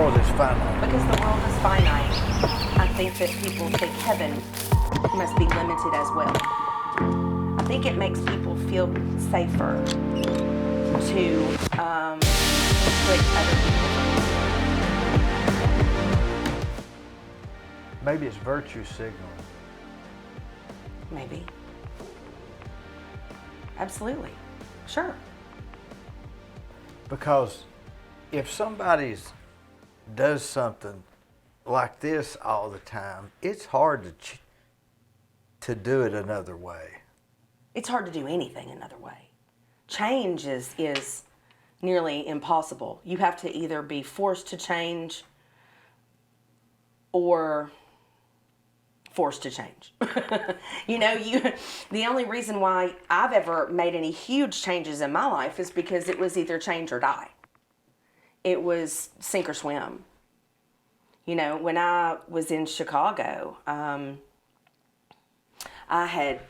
world is finite. Because the world is finite, I think that people think heaven must be limited as well. I think it makes people feel safer to put other people. Maybe it's virtue signaling. Maybe. Absolutely. Sure. Because if somebody does something like this all the time, it's hard to do it another way. It's hard to do anything another way. Change is nearly impossible. You have to either be forced to change or forced to change. The only reason why I've ever made any huge changes in my life is because it was either change or die. It was sink or swim. When I was in Chicago, I had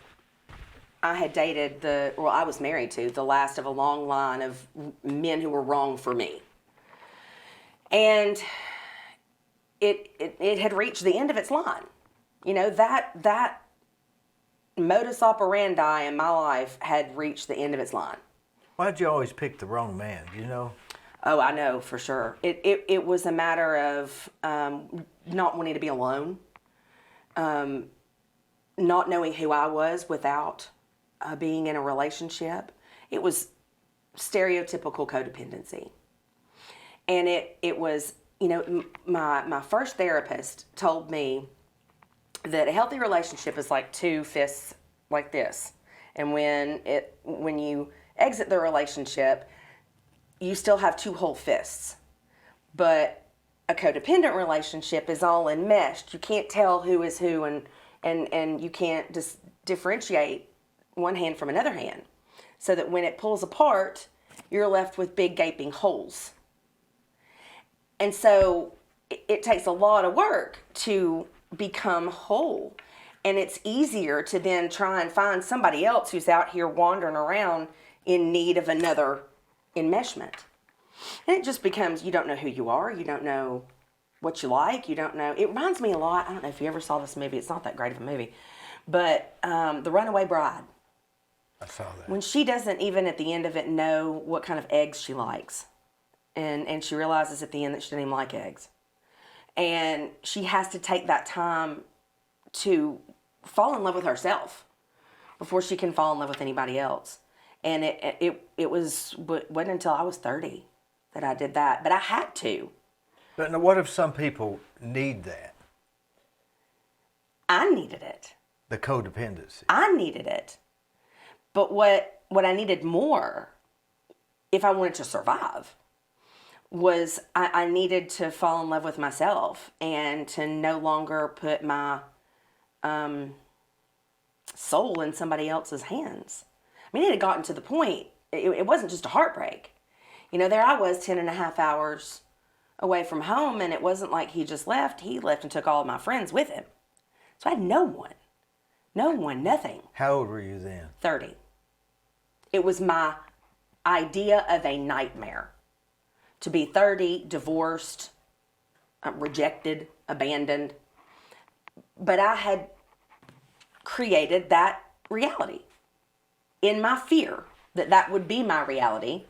dated I was married to the last of a long line of men who were wrong for me. And it had reached the end of its line. That modus operandi in my life had reached the end of its line. Why'd you always pick the wrong man, Oh, I know for sure. It was a matter of not wanting to be alone, not knowing who I was without being in a relationship. It was stereotypical codependency. And it was, my first therapist told me that a healthy relationship is like two fists like this. And when you exit the relationship, you still have two whole fists. But a codependent relationship is all enmeshed. You can't tell who is who, and you can't just differentiate one hand from another hand. So that when it pulls apart, you're left with big gaping holes. And so it takes a lot of work to become whole. And it's easier to then try and find somebody else who's out here wandering around in need of another enmeshment. And it just becomes, you don't know who you are, you don't know what you like, you don't know. It reminds me a lot, I don't know if you ever saw this movie, it's not that great of a movie, but The Runaway Bride. I saw that. When she doesn't even at the end of it know what kind of eggs she likes. And she realizes at the end that she doesn't even like eggs. And she has to take that time to fall in love with herself before she can fall in love with anybody else. And it wasn't until I was 30 that I did that. But I had to. But now what if some people need that? I needed it. The codependency. I needed it. But what I needed more, if I wanted to survive, was I needed to fall in love with myself and to no longer put my soul in somebody else's hands. I mean, it had gotten to the point, it wasn't just a heartbreak. There I was 10 and a half hours away from home, and it wasn't like he just left. He left and took all of my friends with him. So I had no one, nothing. How old were you then? 30. It was my idea of a nightmare. To be 30, divorced, rejected, abandoned. But I had created that reality. In my fear that would be my reality,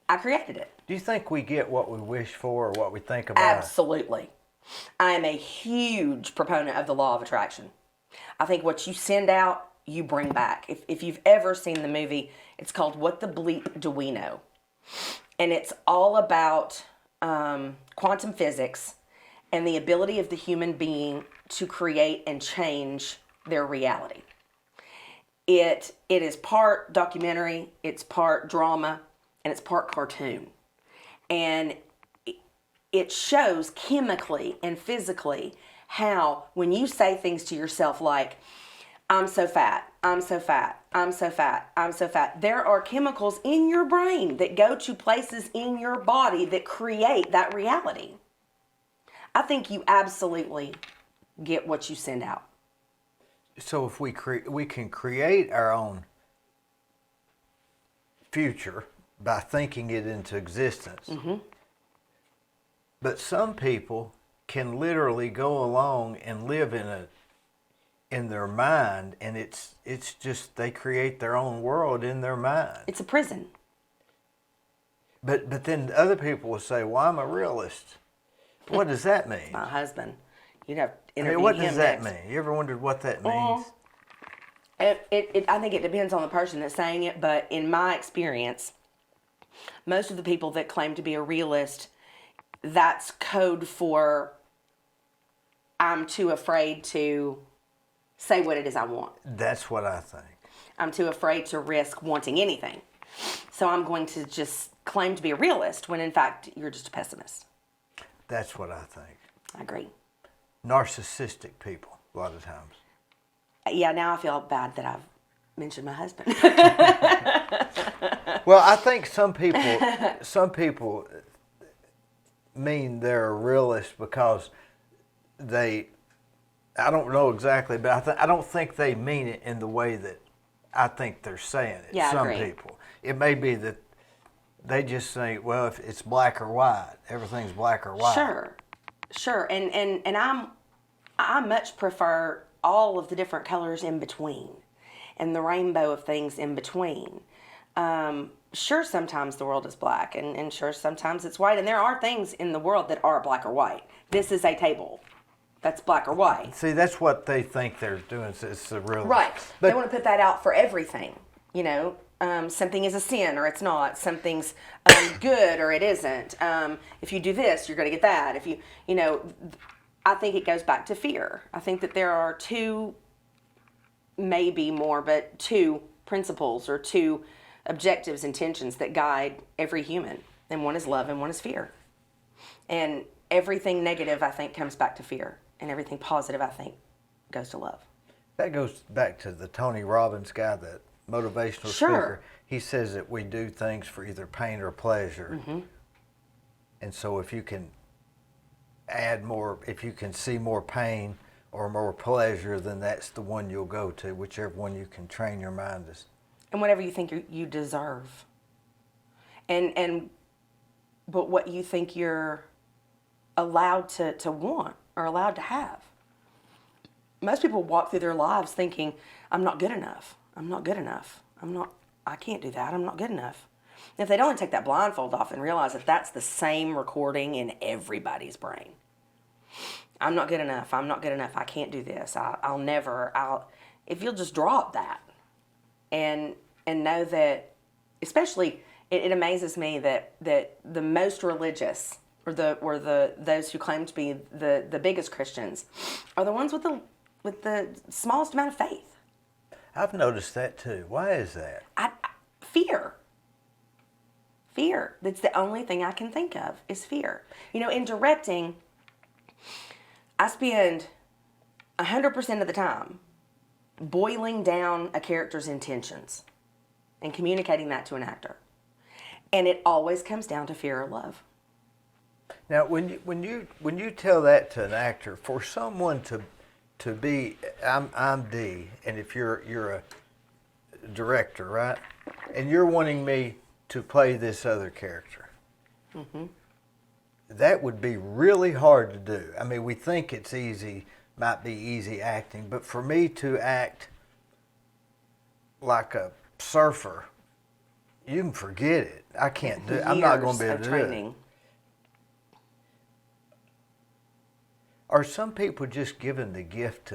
I created it. Do you think we get what we wish for or what we think about? Absolutely. I am a huge proponent of the law of attraction. I think what you send out, you bring back. If you've ever seen the movie, it's called What the Bleep Do We Know? And it's all about quantum physics and the ability of the human being to create and change their reality. It is part documentary, it's part drama, and it's part cartoon. And it shows chemically and physically how when you say things to yourself like, I'm so fat, I'm so fat, I'm so fat, I'm so fat. There are chemicals in your brain that go to places in your body that create that reality. I think you absolutely get what you send out. So if we can create our own future by thinking it into existence. Mm-hmm. But some people can literally go along and live in their mind, and it's just they create their own world in their mind. It's a prison. But then other people will say, "Well, I'm a realist." What does that mean? My husband. You'd have to I interview mean, what him does that next. mean? You ever wondered what that means? I think it depends on the person that's saying it, but in my experience, most of the people that claim to be a realist, that's code for I'm too afraid to say what it is I want. That's what I think. I'm too afraid to risk wanting anything. So I'm going to just claim to be a realist when in fact you're just a pessimist. That's what I think. I agree. Narcissistic people, a lot of times. Yeah, now I feel bad that I've mentioned my husband. Well, I think some people mean they're a realist because I don't know exactly, but I don't think they mean it in the way that I think they're saying it. Yeah, I some agree. people. It may be that they just think, well, if it's black or white, everything's black or white. Sure. And I much prefer all of the different colors in between and the rainbow of things in between. Sure, sometimes the world is black, and sure, sometimes it's white. And there are things in the world that are black or white. This is a table that's black or white. See, that's what they think they're doing. It's the real Right. But They want to put that out for everything. You know, something is a sin or it's not. Something's good or it isn't. If you do this, you're going to get that. If you know, I think it goes back to fear. I think that there are two, maybe more, but two principles or two objectives, intentions that guide every human. And one is love and one is fear. And everything negative, I think, comes back to fear. And everything positive, I think, goes to love. that goes back to the Tony Robbins guy, that motivational Sure. speaker. He says that we do things for either pain or pleasure. Mm-hmm. And so if you can add more, if you can see more pain or more pleasure, then that's the one you'll go to, whichever one you can train your mind to. And whatever you think you deserve. But what you think you're allowed to want or allowed to have. Most people walk through their lives thinking, I'm not good enough. I'm not good enough. I can't do that. I'm not good enough. And if they don't take that blindfold off and realize that that's the same recording in everybody's brain. I'm not good enough. I'm not good enough. I can't do this. I'll never. If you'll just drop that and know that, especially, it amazes me that the most religious or those who claim to be the biggest Christians are the ones with the smallest amount of faith. I've noticed that too. Why is that? Fear. Fear. That's the only thing I can think of is fear. You know, in directing, I spend 100% of the time boiling down a character's intentions and communicating that to an actor. And it always comes down to fear or love. Now, when you tell that to an actor, for someone to be, I'm Dee, and if you're a director, right, and you're wanting me to play this other character, Mm-hmm. that would be really hard to do. I mean, we think it's easy, might be easy acting, but for me to act like a surfer, you can forget it. I can't do it. I'm not going to be able to do it. Are some people just given the gift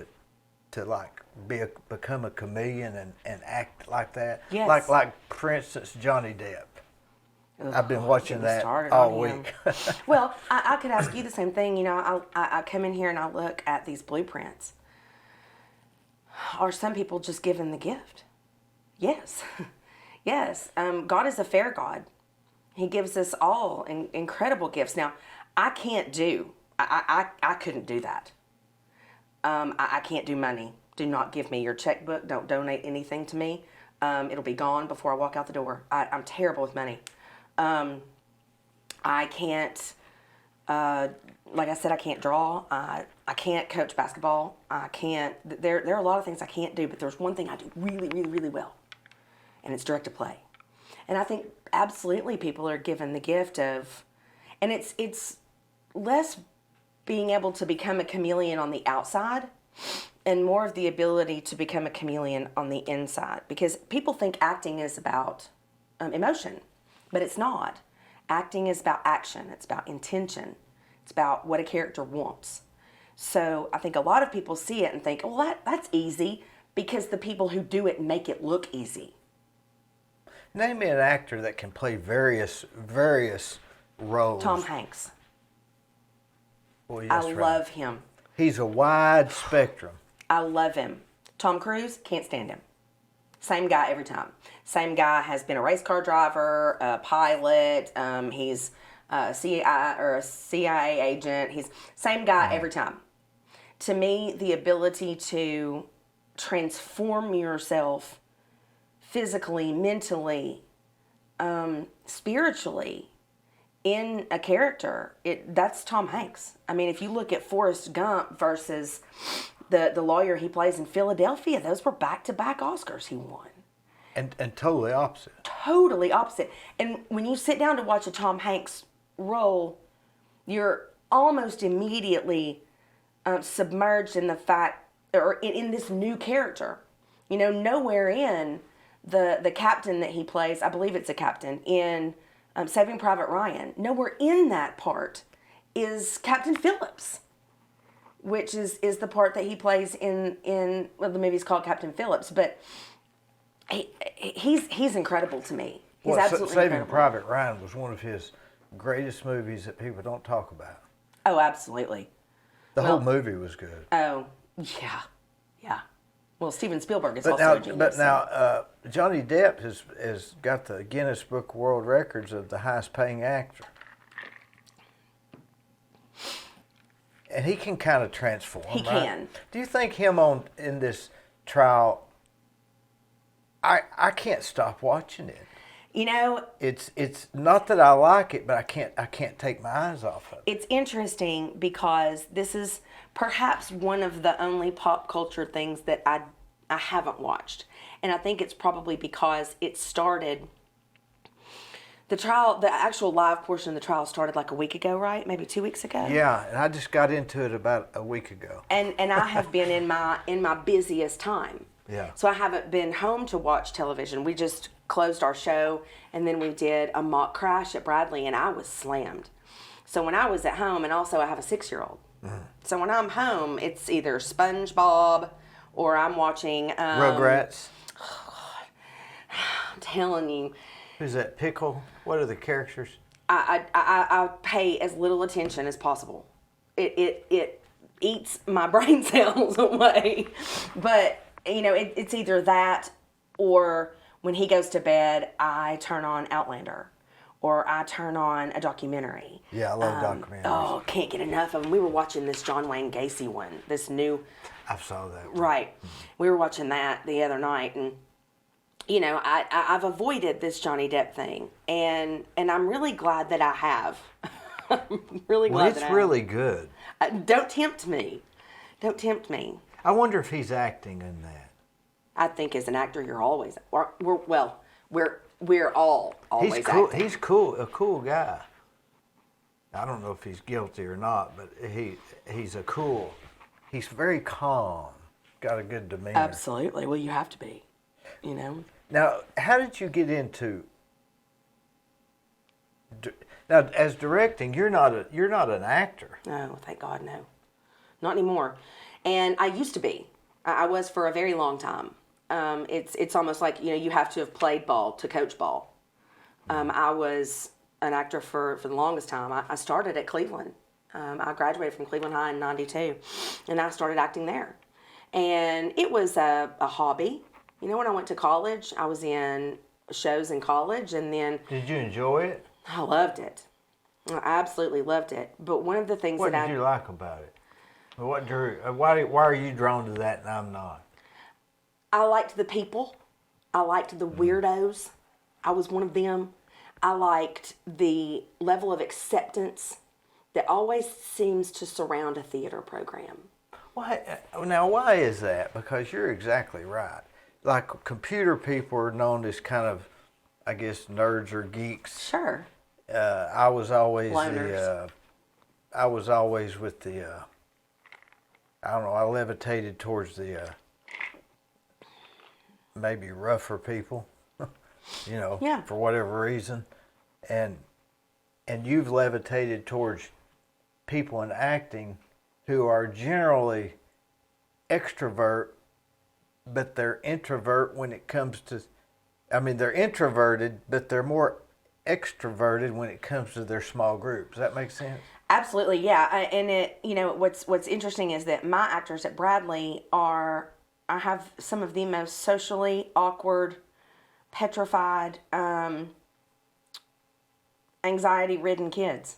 to like become a chameleon and act like that? Yes. Like for instance, Johnny Depp. I've been watching that started all on him. week. Well, I could ask you the same thing. You know, I come in here and I look at these blueprints. Are some people just given the gift? Yes. Yes. God is a fair God. He gives us all incredible gifts. Now, I can't do, I couldn't do that. I can't do money. Do not give me your checkbook. Don't donate anything to me. It'll be gone before I walk out the door. I'm terrible with money. I can't, like I said, I can't draw. I can't coach basketball. I can't, there are a lot of things I can't do, but there's one thing I do really, really, really well, and it's direct to play. And I think absolutely people are given the gift of, and it's less being able to become a chameleon on the outside and more of the ability to become a chameleon on the inside. Because people think acting is about emotion, but it's not. Acting is about action. It's about intention. It's about what a character wants. So I think a lot of people see it and think, well, that's easy, because the people who do it make it look easy. Name me an actor that can play various roles. Tom Hanks. Well, yes, I right. love him. He's a wide spectrum. I love him. Tom Cruise, can't stand him. Same guy every time. Same guy has been a race car driver, a pilot. He's a CIA agent. He's same guy every time. To me, the ability to transform yourself physically, mentally, spiritually in a character, that's Tom Hanks. I mean, if you look at Forrest Gump versus the lawyer he plays in Philadelphia, those were back-to-back Oscars he won. And totally opposite. Totally opposite. And when you sit down to watch a Tom Hanks role, you're almost immediately submerged in the fact, or in this new character. You know, nowhere in the captain that he plays, I believe it's a captain, in Saving Private Ryan, nowhere in that part is Captain Phillips, which is the part that he plays in well, the movie's called Captain Phillips, but he's incredible to me. He's absolutely Saving incredible. Private Ryan was one of his greatest movies that people don't talk about. Oh, absolutely. The whole movie was good. Oh, yeah. Well, Steven Spielberg is But also now, a genius. Johnny Depp has got the Guinness Book of World Records of the highest paying actor. And he can kind of transform. He right? can. Do you think him in this trial? I can't stop watching it. You know, It's not that I like it, but I can't take my eyes off of it. it's interesting because this is perhaps one of the only pop culture things that I haven't watched. And I think it's probably because it started, the actual live portion of the trial started like a week ago, right? Maybe 2 weeks ago? Yeah, and I just got into it about a week ago. And I have been in my busiest time. Yeah. So I haven't been home to watch television. We just closed our show, and then we did a mock crash at Bradley, and I was slammed. So when I was at home, and also I have a 6-year-old. So when I'm home, it's either SpongeBob or I'm watching Rugrats. I'm telling you, Who's that? Pickle? What are the characters? I pay as little attention as possible. It eats my brain cells away. But you know, it's either that, or when he goes to bed, I turn on Outlander, or I turn on a documentary. Yeah, I love documentaries. Oh, can't get enough of them. We were watching this John Wayne Gacy one, this new. I saw that one. Right. We were watching that the other night, and you know, I've avoided this Johnny Depp thing, and I'm really glad that I have. I'm really glad that I have. It's really good. Don't tempt me. Don't tempt me. I wonder if he's acting in that. I think as an actor, you're always, we're all always He's cool. acting. He's cool. A cool guy. I don't know if he's guilty or not, but he's He's very calm. Got a good demeanor. Absolutely. Well, you have to be. You know. Now, how did you get into? Now, as directing, you're not an actor. No, thank God, no, not anymore. And I used to be. I was for a very long time. It's almost like, you know, you have to have played ball to coach ball. I was an actor for the longest time. I started at Cleveland. I graduated from Cleveland High in '92, and I started acting there. And it was a hobby. You know, when I went to college, I was in shows in college, and then... Did you enjoy it? I loved it. I absolutely loved it. But one of the things What did you like about it? What drew? Why are you drawn to that and I'm not? I liked the people. I liked the weirdos. I was one of them. I liked the level of acceptance that always seems to surround a theater program. Why? Now, why is that? Because you're exactly right. Like, computer people are known as kind of, I guess, nerds or geeks. Sure. I was always Loners. I was always with the, I don't know, I levitated towards the maybe rougher people, Yeah. for whatever reason. And you've levitated towards people in acting who are generally extrovert, but they're introvert when it comes to, I mean, they're introverted, but they're more extroverted when it comes to their small groups. Does that make sense? Absolutely, yeah. And it, what's interesting is that my actors at Bradley I have some of the most socially awkward, petrified, anxiety-ridden kids,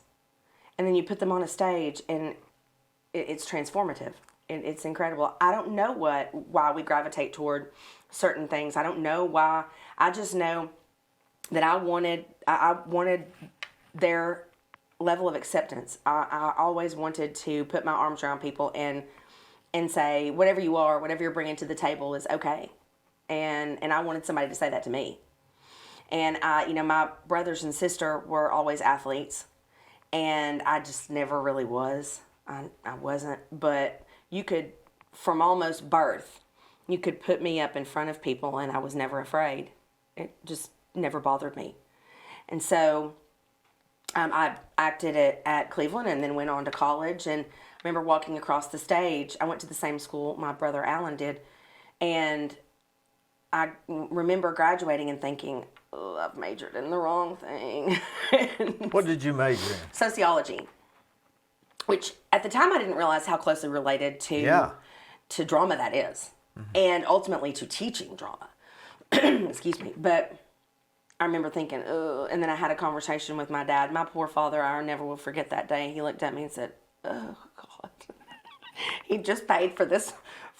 and then you put them on a stage, and it's transformative. It's incredible. I don't know why we gravitate toward certain things. I don't know why. I just know that I wanted their level of acceptance. I always wanted to put my arms around people and say, whatever you are, whatever you're bringing to the table is okay. And I wanted somebody to say that to me. And my brothers and sister were always athletes, and I just never really was. I wasn't, but you could, from almost birth, you could put me up in front of people, and I was never afraid. It just never bothered me. And so I acted at Cleveland and then went on to college, and I remember walking across the stage. I went to the same school my brother Alan did, and I remember graduating and thinking, oh, I've majored in the wrong thing. What did you major in? Sociology, which at the time I didn't realize how closely related to drama that is, and ultimately to teaching drama. Excuse me. But I remember thinking, oh, and then I had a conversation with my dad. My poor father, I never will forget that day. He looked at me and said, oh, God. He just paid for this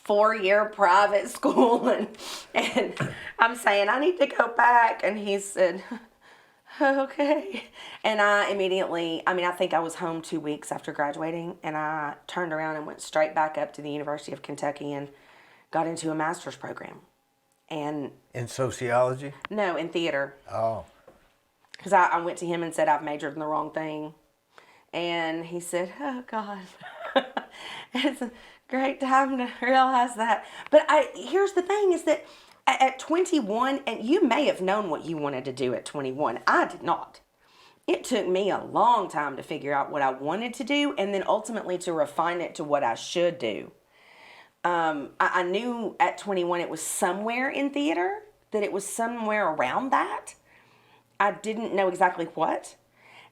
4-year private school, and I'm saying, I need to go back. And he said, okay. And I immediately, I think I was home 2 weeks after graduating, and I turned around and went straight back up to the University of Kentucky and got into a master's program. And in sociology? No, in theater. Oh. Because I went to him and said, I've majored in the wrong thing. And he said, oh, God. It's a great time to realize that. But here's the thing is that at 21, and you may have known what you wanted to do at 21. I did not. It took me a long time to figure out what I wanted to do, and then ultimately to refine it to what I should do. I knew at 21 it was somewhere in theater, that it was somewhere around that. I didn't know exactly what.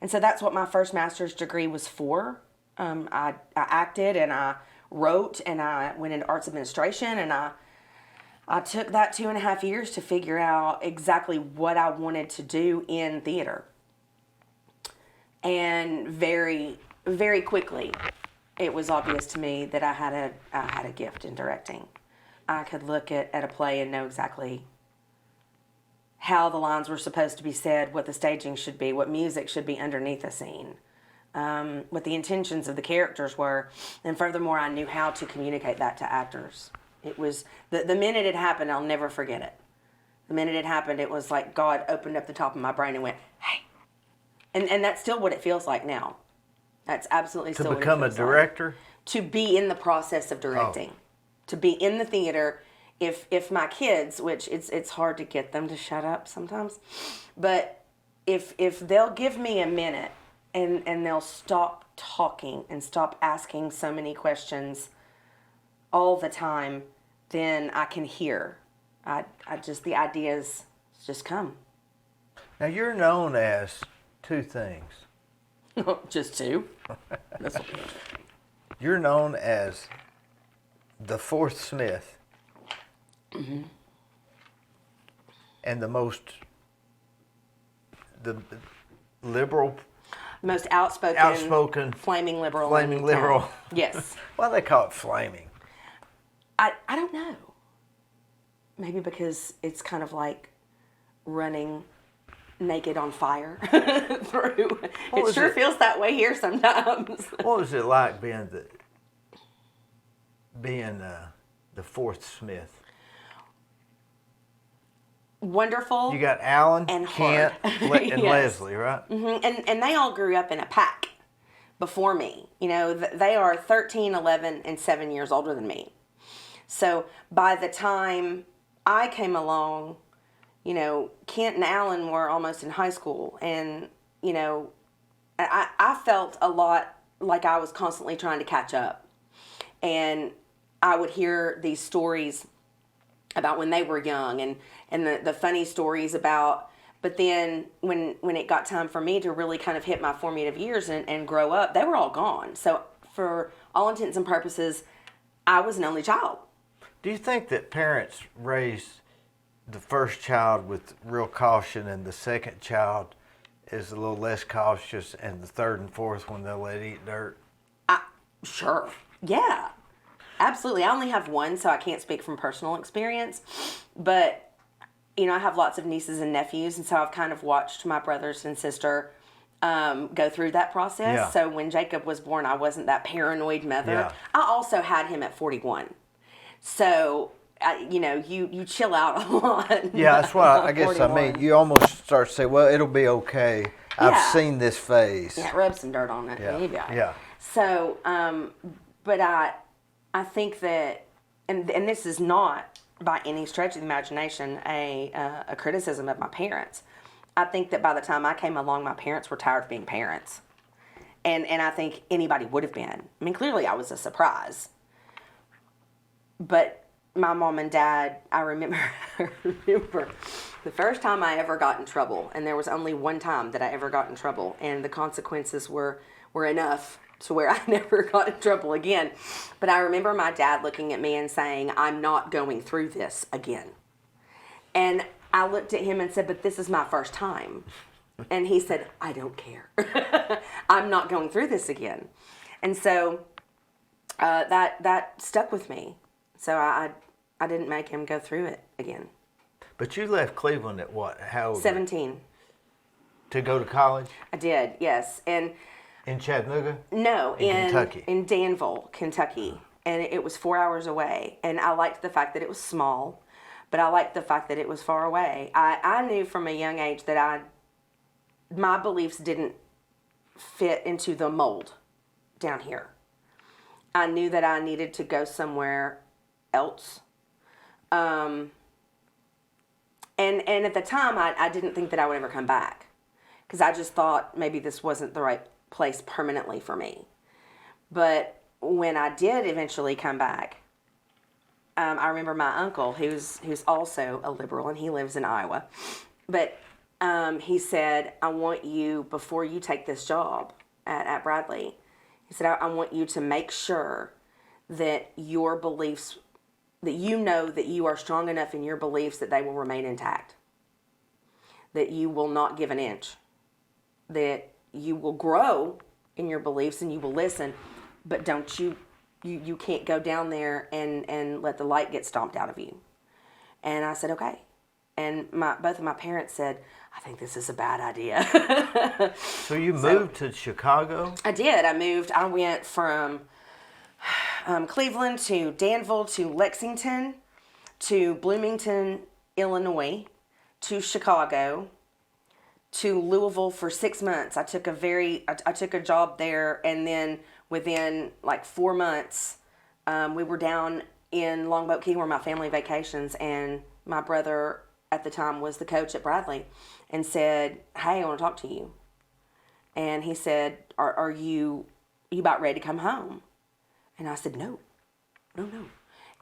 And so that's what my first master's degree was for. I acted and I wrote and I went into arts administration, and I took that 2.5 years to figure out exactly what I wanted to do in theater. And very, very quickly, it was obvious to me that I had a gift in directing. I could look at a play and know exactly how the lines were supposed to be said, what the staging should be, what music should be underneath a scene, what the intentions of the characters were. And furthermore, I knew how to communicate that to actors. It was, the minute it happened, I'll never forget it. The minute it happened, it was like God opened up the top of my brain and went, hey. And that's still what it feels like now. That's absolutely still what it feels like. To become a director? To be in the process of directing. Oh. To be in the theater. If my kids, which it's hard to get them to shut up sometimes, but if they'll give me a minute and they'll stop talking and stop asking so many questions all the time, then I can hear. I just, the ideas just come. Now you're known as 2 things. Just 2? That's okay. You're known as the 4th Smith. Mm-hmm. And the liberal, most outspoken, flaming liberal. Yes. Why do they call it flaming? I don't know. Maybe because it's kind of like running naked on fire through. It sure feels that way here sometimes. What was it like being the 4th Smith? Wonderful. You got Alan, and Kent, hard. and Yes. Leslie, right? Mm-hmm. And they all grew up in a pack. before me. You know, they are 13, 11, and 7 years older than me. So by the time I came along, you know, Kent and Alan were almost in high school. And, you know, I felt a lot like I was constantly trying to catch up. And I would hear these stories about when they were young, and the funny stories about, but then when it got time for me to really kind of hit my formative years and grow up, they were all gone. So for all intents and purposes, I was an only child. Do you think that parents raise the first child with real caution and the second child is a little less cautious, and the third and fourth one they'll let eat dirt? Sure. Yeah. Absolutely. I only have one, so I can't speak from personal experience. But, you know, I have lots of nieces and nephews, and so I've kind of watched my brothers and sister go through that process. Yeah. So when Jacob was born, I wasn't that paranoid mother. Yeah. I also had him at 41. So, you know, you chill out a lot. Yeah, that's why I guess 41. I mean, you almost start to say, well, it'll be okay. I've Yeah. seen this phase. Yeah, rub some dirt on it. Yeah. Maybe I. Yeah. So, but I think that, and this is not by any stretch of the imagination a criticism of my parents. I think that by the time I came along, my parents were tired of being parents, and I think anybody would have been. I mean, clearly I was a surprise, but my mom and dad, I remember the first time I ever got in trouble, and there was only one time that I ever got in trouble, and the consequences were enough to where I never got in trouble again. But I remember my dad looking at me and saying, "I'm not going through this again." And I looked at him and said, "But this is my first time." And he said, "I don't care. I'm not going through this again." And so that stuck with me. So I didn't make him go through it again. But you left Cleveland at what? How old? 17. To go to college? I did, yes. And In Chattanooga? no, in Kentucky? In Danville, Kentucky. And it was 4 hours away. And I liked the fact that it was small, but I liked the fact that it was far away. I knew from a young age that my beliefs didn't fit into the mold down here. I knew that I needed to go somewhere else. And at the time, I didn't think that I would ever come back, because I just thought maybe this wasn't the right place permanently for me. But when I did eventually come back, I remember my uncle, who's also a liberal, and he lives in Iowa. But he said, "I want you, before you take this job at Bradley," he said, I want you to make sure that your beliefs, that you know that you are strong enough in your beliefs that they will remain intact. That you will not give an inch. That you will grow in your beliefs and you will listen, but don't you can't go down there and let the light get stomped out of you." And I said, "Okay." And both of my parents said, "I think this is a bad idea." So you moved to Chicago? I did. I went from Cleveland to Danville to Lexington to Bloomington, Illinois to Chicago to Louisville for 6 months. I took a job there, and then within like 4 months, we were down in Longboat Key where my family vacations, and my brother at the time was the coach at Bradley, and said, "Hey, I want to talk to you." And he said, are you about ready to come home?" And I said, no.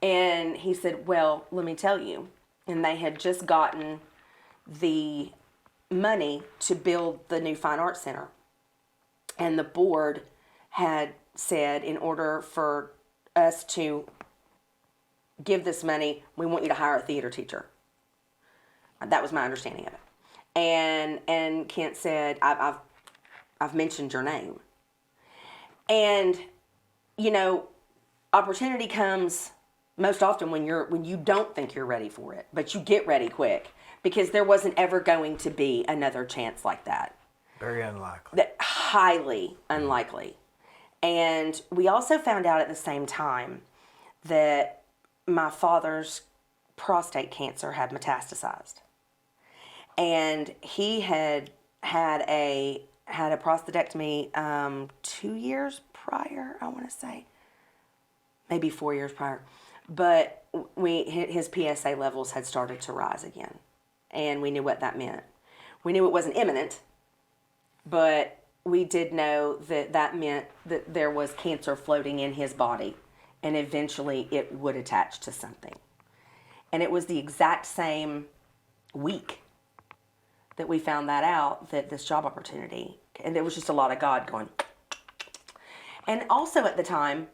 And he said, "Well, let me tell you." And they had just gotten the money to build the new Fine Arts Center. And the board had said, in order for us to give this money, we want you to hire a theater teacher. That was my understanding of it. And Kent said, I've mentioned your name. And, you know, opportunity comes most often when you don't think you're ready for it, but you get ready quick, because there wasn't ever going to be another chance like that. Very unlikely. Highly unlikely. And we also found out at the same time that my father's prostate cancer had metastasized. And he had had a prostatectomy 2 years prior, I want to say. Maybe 4 years prior. But his PSA levels had started to rise again. And we knew what that meant. We knew it wasn't imminent, but we did know that that meant that there was cancer floating in his body, and eventually it would attach to something. And it was the exact same week that we found that out, that this job opportunity, and there was just a lot of God going. And also at the time,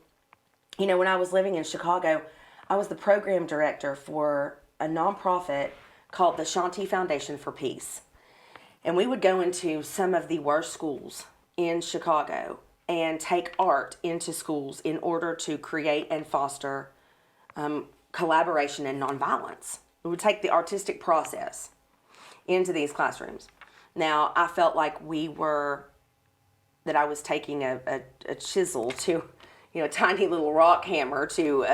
you know, when I was living in Chicago, I was the program director for a nonprofit called the Shanti Foundation for Peace. And we would go into some of the worst schools in Chicago and take art into schools in order to create and foster collaboration and nonviolence. We would take the artistic process into these classrooms. Now, I felt like that I was taking a chisel to, you know, a tiny little rock hammer to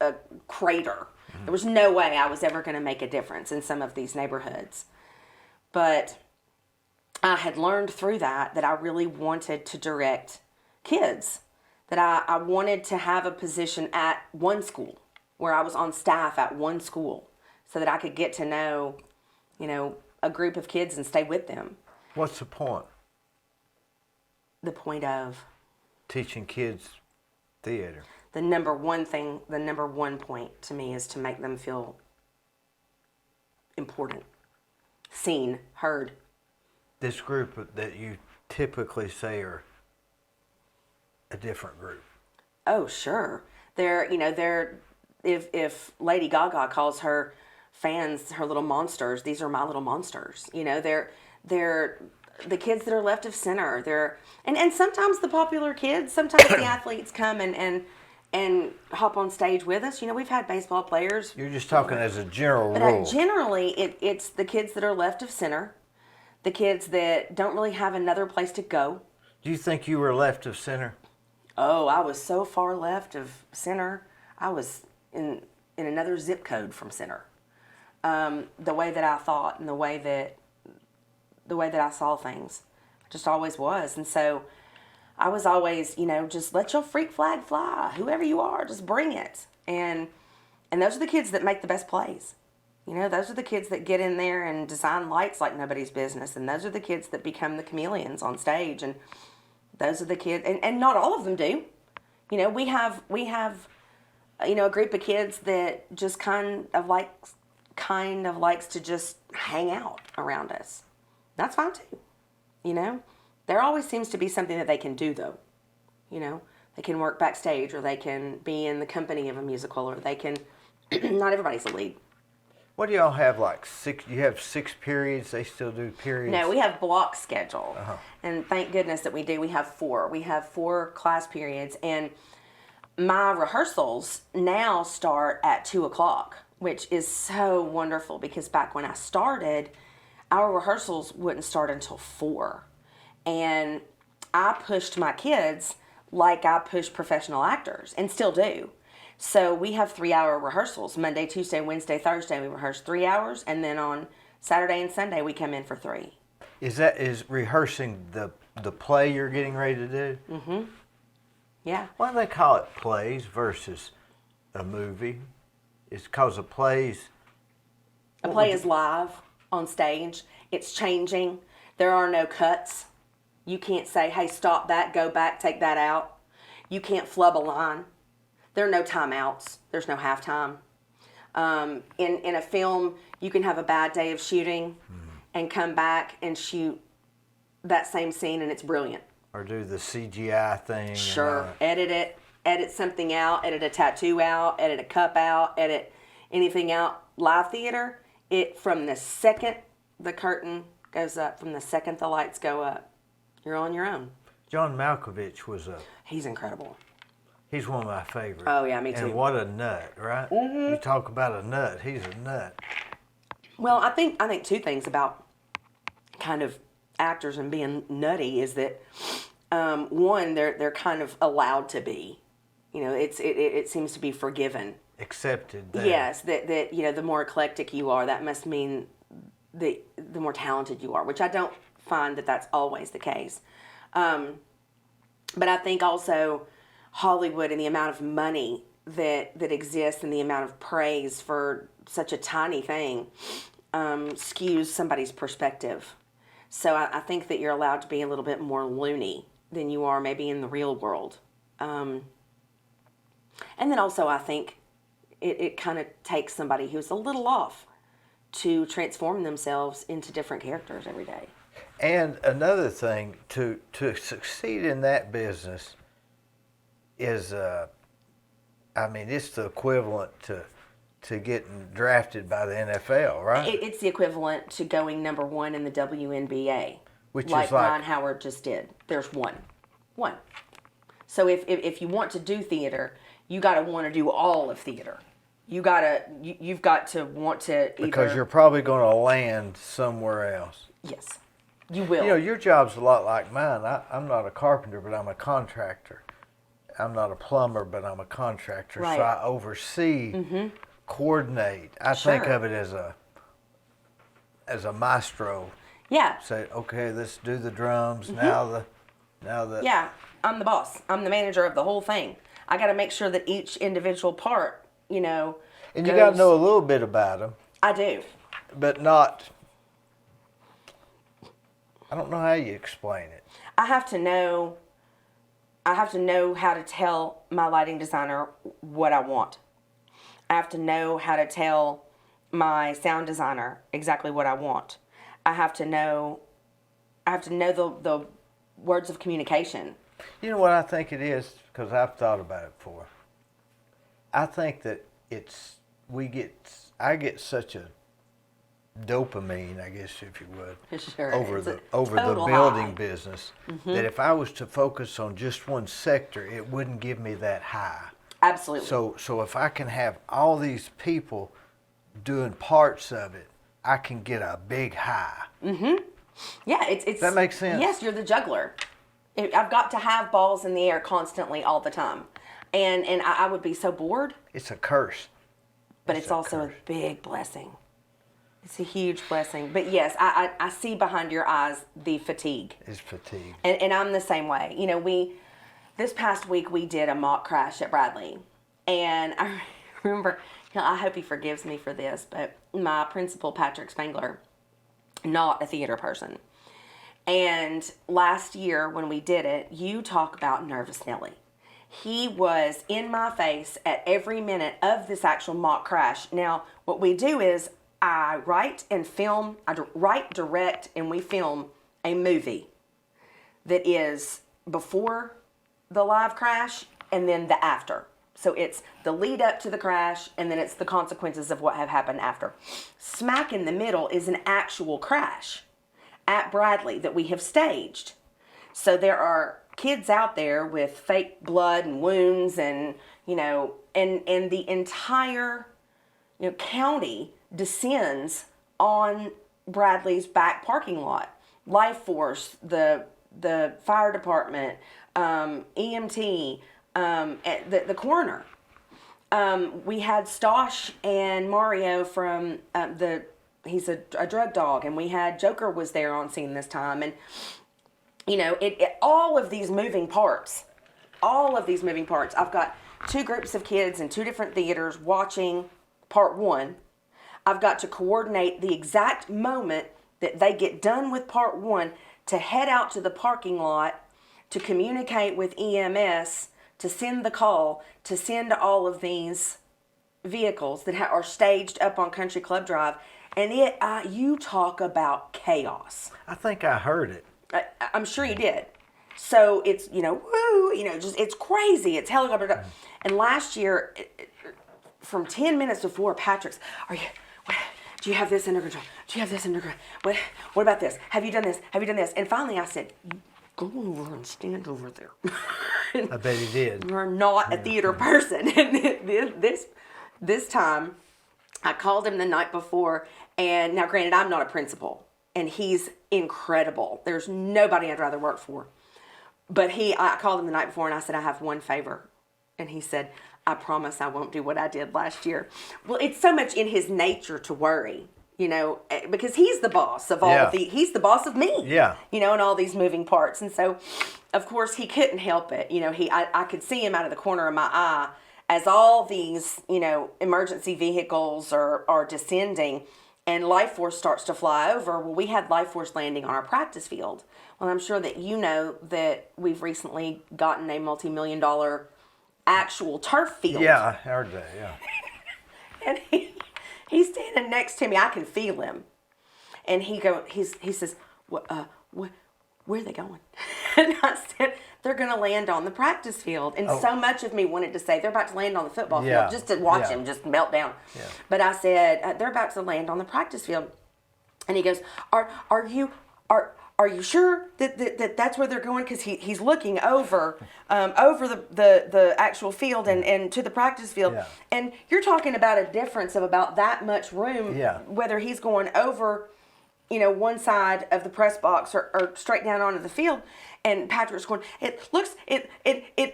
a crater. There was no way I was ever going to make a difference in some of these neighborhoods. But I had learned through that I really wanted to direct kids, that I wanted to have a position at one school, where I was on staff at one school, so that I could get to know, you know, a group of kids and stay with them. What's the point? The point of? Teaching kids theater. The number one point to me is to make them feel important, seen, heard. This group that you typically say are a different group. Oh, sure. If Lady Gaga calls her fans her little monsters, these are my little monsters. You know, they're the kids that are left of center. And sometimes the popular kids, sometimes the athletes come and hop on stage with us. You know, we've had baseball players. You're just talking as a general rule. But generally, it's the kids that are left of center, the kids that don't really have another place to go. Do you think you were left of center? Oh, I was so far left of center. I was in another zip code from center. The way that I thought and the way that I saw things, just always was. And so I was always, you know, just let your freak flag fly. Whoever you are, just bring it. And those are the kids that make the best plays. You know, those are the kids that get in there and design lights like nobody's business. And those are the kids that become the chameleons on stage. And those are the kids, and not all of them do. You know, we have, you know, a group of kids that just kind of likes to just hang out around us. That's fine too. You know, there always seems to be something that they can do though. You know, they can work backstage, or they can be in the company of a musical, or they can, not everybody's a lead. What do y'all have, like six? You have 6 periods. They still do periods? No, we have block schedule. Uh-huh. And thank goodness that we do. We have 4. We have 4 class periods. And my rehearsals now start at 2 o'clock, which is so wonderful, because back when I started, our rehearsals wouldn't start until 4. And I pushed my kids like I push professional actors, and still do. So we have 3-hour rehearsals. Monday, Tuesday, Wednesday, Thursday, we rehearse 3 hours, and then on Saturday and Sunday we come in for 3. Is rehearsing the play you're getting ready to do? Mm-hmm. Yeah. Why do they call it plays versus a movie? It's because a play is live on stage. It's changing. There are no cuts. You can't say, hey, stop that, go back, take that out. You can't flub a line. There are no timeouts. There's no halftime. In a film, you can have a bad day of shooting and come back and shoot that same scene, and it's brilliant. Or do the CGI thing. Sure. Edit it. Edit something out. Edit a tattoo out. Edit a cup out. Edit anything out. Live theater, from the second the curtain goes up, from the second the lights go up, you're on your own. John Malkovich He's incredible. He's one of my favorites. Oh, yeah, me too. And what a nut, right? Mm-hmm. You talk about a nut. He's a nut. Well, I think 2 things about kind of actors and being nutty is that, one, they're kind of allowed to be. You know, it seems to be forgiven. Accepted. There. Yes, that you know, the more eclectic you are, that must mean the more talented you are, which I don't find that that's always the case. But I think also Hollywood and the amount of money that exists and the amount of praise for such a tiny thing skews somebody's perspective. So I think that you're allowed to be a little bit more loony than you are maybe in the real world. And then also I think it kind of takes somebody who's a little off to transform themselves into different characters every day. And another thing, to succeed in that business is, it's the equivalent to getting drafted by the NFL, right? It's the equivalent to going number one in the WNBA, Which like is like Ryan Howard just did. There's one. So if you want to do theater, you got to want to do all of theater. You've got to want to because you're probably going to land somewhere else. Yes, you will. Your job's a lot like mine. I'm not a carpenter, but I'm a contractor. I'm not a plumber, but I'm a contractor. Right. So I oversee, coordinate. I Sure. think of it as a maestro. Yeah. Say, okay, let's do the drums. Now the Yeah, I'm the boss. I'm the manager of the whole thing. I got to make sure that each individual part, And you goes- got to know a little bit about them, I do. but not. I don't know how you explain it. I have to know how to tell my lighting designer what I want. I have to know how to tell my sound designer exactly what I want. I have to know the words of communication. You know what I think it is? Because I've thought about it before. I think that I get such a dopamine, I guess, if you would, Sure, over it's the a total building high. business. That if I was to focus on just one sector, it wouldn't give me that high. Absolutely. So if I can have all these people doing parts of it, I can get a big high. Yeah, it's That makes sense. Yes, you're the juggler. I've got to have balls in the air constantly all the time, and I would be so bored. It's a curse. But it's also a big blessing. It's a huge blessing. But yes, I see behind your eyes the fatigue. It's fatigue. And I'm the same way. This past week we did a mock crash at Bradley. And I remember, I hope he forgives me for this, but my principal, Patrick Spangler, not a theater person. And last year when we did it, you talk about nervous Nelly. He was in my face at every minute of this actual mock crash. Now, what we do is I write, direct, and we film a movie that is before the live crash and then the after. So it's the lead up to the crash and then it's the consequences of what have happened after. Smack in the middle is an actual crash at Bradley that we have staged. So there are kids out there with fake blood and wounds and the entire county descends on Bradley's back parking lot. Life Force, the fire department, EMT, the coroner. We had Stosh and Mario from he's a drug dog, and we had Joker was there on scene this time, and all of these moving parts. I've got two groups of kids in two different theaters watching part one. I've got to coordinate the exact moment that they get done with part one to head out to the parking lot to communicate with EMS, to send the call, to send all of these vehicles that are staged up on Country Club Drive. And you talk about chaos. I think I heard it. I'm sure you did. So it's, it's crazy. It's helicopter. And last year, from 10 minutes before, Patrick's, do you have this under control? Do you have this under control? What about this? Have you done this? Have you done this? And finally I said, go over and stand over there. I bet he did. You're not a theater person. And this time, I called him the night before, and now granted, I'm not a principal, and he's incredible. There's nobody I'd rather work for. But I called him the night before, and I said, I have one favor. And he said, I promise I won't do what I did last year. Well, it's so much in his nature to worry. because he's the boss of all Yeah. of he's the boss of me. Yeah. And all these moving parts. And so, of course, he couldn't help it. I could see him out of the corner of my eye as all these, emergency vehicles are descending and life force starts to fly over. Well, we had life force landing on our practice field. Well, I'm sure that that we've recently gotten a multi-million-dollar actual turf field. Yeah, I heard that, yeah. And he's standing next to me. I can feel him. And he says, where are they going? And I said, they're going to land on the practice field. And so much of me wanted to say, they're about to land on the football field, just to watch him just melt down. Yeah. But I said, they're about to land on the practice field. And he goes, are you sure that that's where they're going? Because he's looking over the actual field and to the practice field. Yeah. And you're talking about a difference of about that much room, whether he's going over, one side of the press box or straight down onto the field. And Patrick's going,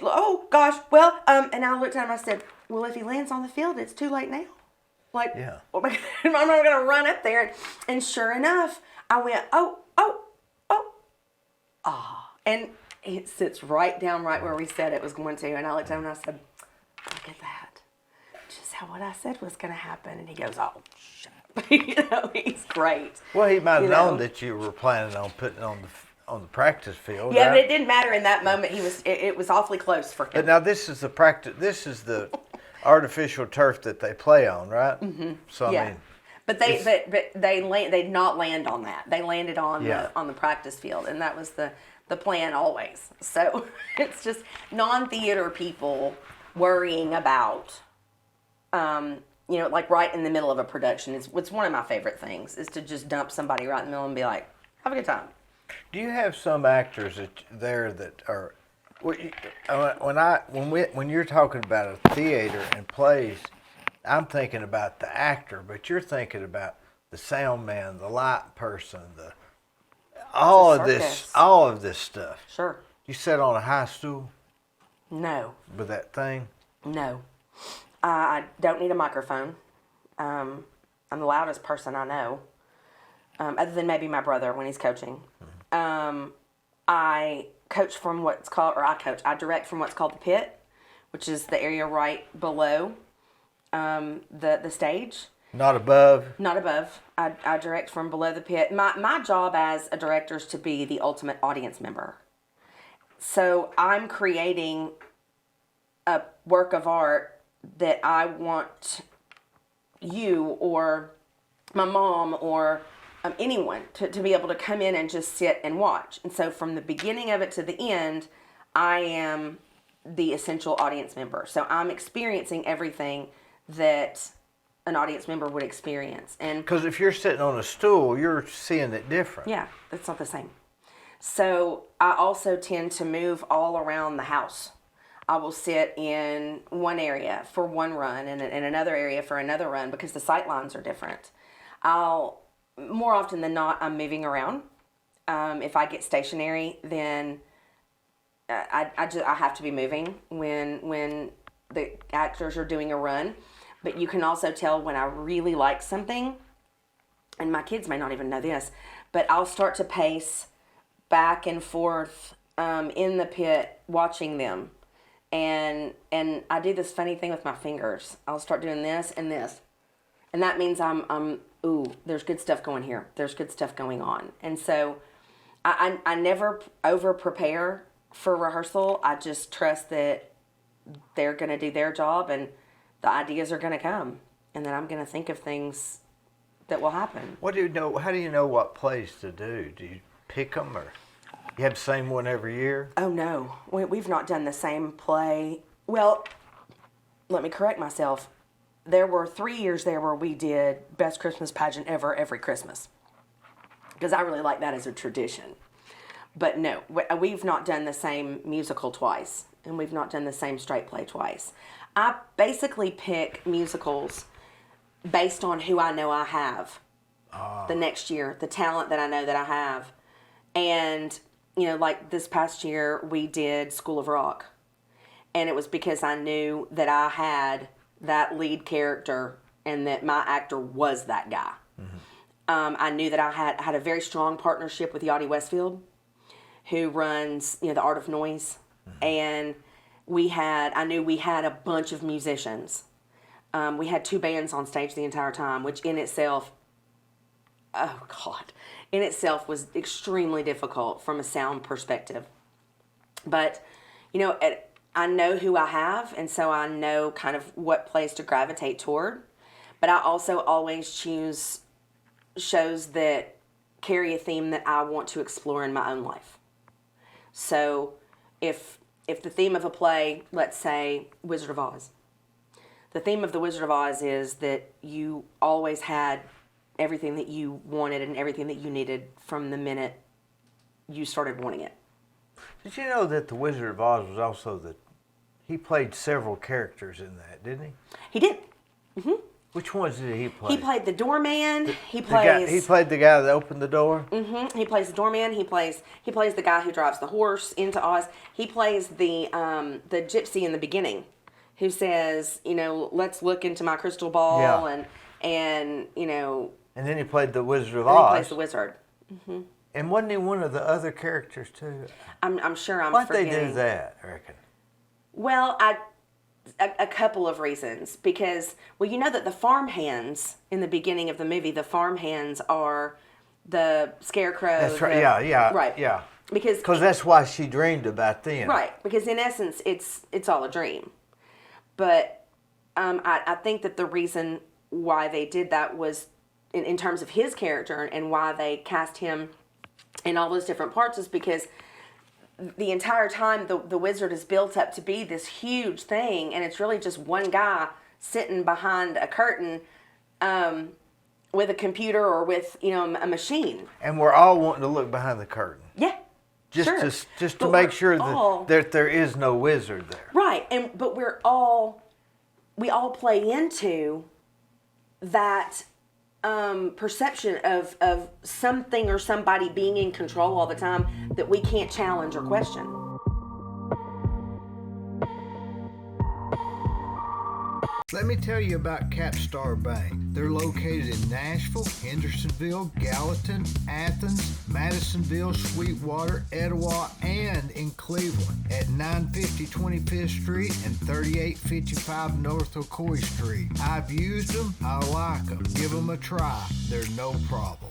oh gosh, well, and I looked at him, I said, well, if he lands on the field, it's too late now. Like, I'm not going to run up there. And sure enough, I went, and it sits right down right where we said it was going to. And I looked at him and I said, look at that. Just how what I said was going to happen. And he goes, oh, shut up. He's great. Well, he might have known that you were planning on putting on the practice field. Yeah, right? but it didn't matter in that moment. It was awfully close for him. But now this is the artificial turf that they play on, right? Mm-hmm. So I mean, but they did not land on that. They landed on the practice field, and that was the plan always. So it's just non-theater people worrying about, like right in the middle of a production. It's one of my favorite things is to just dump somebody right in the middle and be like, have a good time. Do you have some actors that are when you're talking about a theater and plays, I'm thinking about the actor, but you're thinking about the sound man, the light person, all of this stuff. Sure. You sit on a high stool? No. With that thing? No. I don't need a microphone. I'm the loudest person I know, other than maybe my brother when he's coaching. I coach from I direct from what's called the pit, which is the area right below the stage. Not above? Not above. I direct from below the pit. My job as a director is to be the ultimate audience member. So I'm creating a work of art that I want you or my mom or anyone to be able to come in and just sit and watch. And so from the beginning of it to the end, I am the essential audience member. So I'm experiencing everything that an audience member would experience. And because if you're sitting on a stool, you're seeing it different. Yeah, it's not the same. So I also tend to move all around the house. I will sit in one area for one run and in another area for another run because the sight lines are different. More often than not, I'm moving around. If I get stationary, then I have to be moving when the actors are doing a run. But you can also tell when I really like something, and my kids may not even know this, but I'll start to pace back and forth in the pit watching them. And I do this funny thing with my fingers. I'll start doing this and this. And that means there's good stuff going here. There's good stuff going on. And so I never over prepare for rehearsal. I just trust that they're going to do their job and the ideas are going to come. And then I'm going to think of things that will happen. What do you know? How do you know what plays to do? Do you pick them or you have the same one every year? Oh, no. We've not done the same play. Well, let me correct myself. There were 3 years there where we did Best Christmas Pageant Ever every Christmas. Because I really like that as a tradition. But no, we've not done the same musical twice. And we've not done the same straight play twice. I basically pick musicals based on who I know I have the next year, the talent that I know that I have. And, like this past year, we did School of Rock. And it was because I knew that I had that lead character and that my actor was that guy. Mm-hmm. I knew that I had a very strong partnership with Yachty Westfield, who runs, the Art of Noise. And I knew we had a bunch of musicians. We had 2 bands on stage the entire time, which in itself, oh God, in itself was extremely difficult from a sound perspective. But, I know who I have, and so I know kind of what place to gravitate toward. But I also always choose shows that carry a theme that I want to explore in my own life. So if the theme of a play, let's say Wizard of Oz, the theme of the Wizard of Oz is that you always had everything that you wanted and everything that you needed from the minute you started wanting it. Did you know that the Wizard of Oz was also he played several characters in that, didn't he? He did. Mm-hmm. Which ones did he play? He played the doorman. He played the guy that opened the door. Mm-hmm. He plays the doorman. He plays the guy who drives the horse into Oz. He plays the gypsy in the beginning, who says, let's look into my crystal ball, yeah. and And then he played the Wizard of Oz. Oz. He plays the wizard. Mm-hmm. And wasn't he one of the other characters too? I'm sure I'm Why'd forgetting. they do that, I reckon? Well, a couple of reasons. Because, you know that the farmhands in the beginning of the movie, the farmhands are the scarecrow. That's right. Yeah. Right. Yeah. Because that's why she dreamed about them. Right. Because in essence, it's all a dream. But I think that the reason why they did that was in terms of his character and why they cast him in all those different parts is because the entire time the wizard is built up to be this huge thing, and it's really just one guy sitting behind a curtain with a computer or with a machine. And we're all wanting to look behind the curtain. Yeah, just to make sure that there is no wizard there. Right, but we all play into that perception of something or somebody being in control all the time that we can't challenge or question. Let me tell you about Capstar Bank. They're located in Nashville, Hendersonville, Gallatin, Athens, Madisonville, Sweetwater, Etowah, and in Cleveland at 950 25th Street and 3855 North Ocoee Street. I've used them. I like them. Give them a try. They're no problem.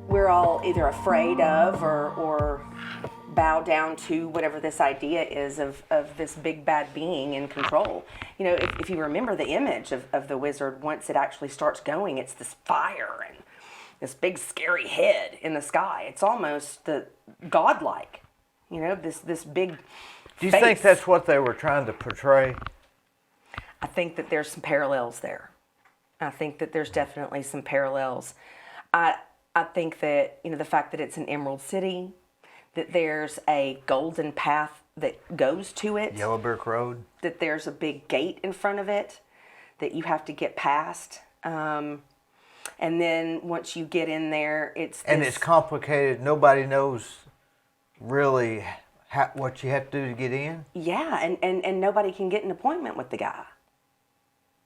We're all either afraid of or bow down to whatever this idea is of this big bad being in control. If you remember the image of the wizard, once it actually starts going, it's this fire and this big scary head in the sky. It's almost the godlike, this big Do you face. think that's what they were trying to portray? I think that there's some parallels there. I think that there's definitely some parallels. I think that, the fact that it's an Emerald City, that there's a golden path that goes to it. Yellow Brick Road. That there's a big gate in front of it that you have to get past. And then once you get in there, And it's complicated. Nobody knows really what you have to do to get in. Yeah, and nobody can get an appointment with the guy.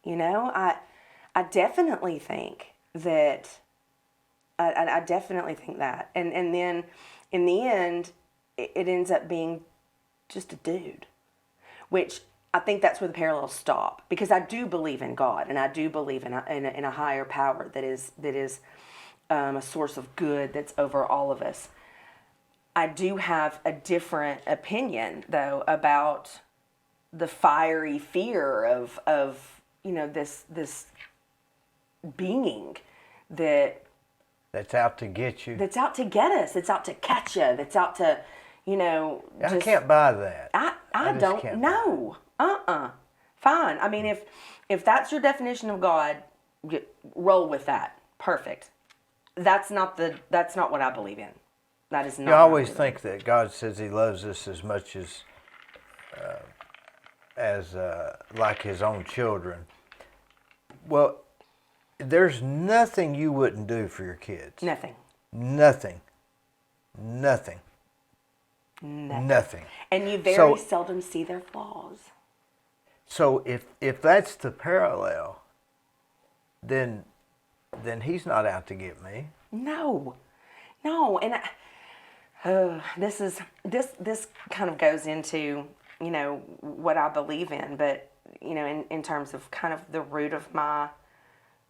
I definitely think that. I definitely think that. And then in the end, it ends up being just a dude, which I think that's where the parallels stop, because I do believe in God, and I do believe in a higher power that is a source of good that's over all of us. I do have a different opinion, though, about the fiery fear of this being that's out to get you. That's out to get us. That's out to catch you. That's out to, I can't buy that. I don't know. Fine. I mean, if that's your definition of God, roll with that. Perfect. That's not what I believe in. That is not. You always think that God says He loves us as much as like His own children. Well, there's nothing you wouldn't do for your kids. Nothing. And you very seldom see their flaws. So if that's the parallel, then he's not out to get me. No, and this kind of goes into what I believe in, but in terms of kind of the root of my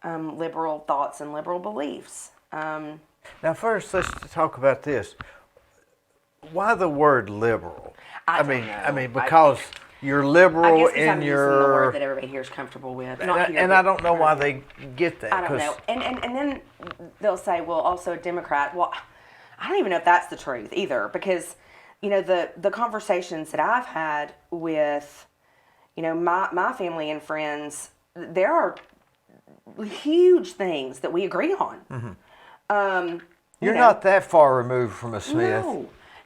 liberal thoughts and liberal beliefs. Now, first, let's talk about this. Why the word liberal? I mean, because you're liberal I guess in I'm your using the word that everybody here is comfortable with. and I don't know why they get that. I don't know. And then they'll say, well, also a Democrat. Well, I don't even know if that's the truth either, because the conversations that I've had with my family and friends, there are huge things that we agree on. Mm-hmm. You're not that far removed from a Smith.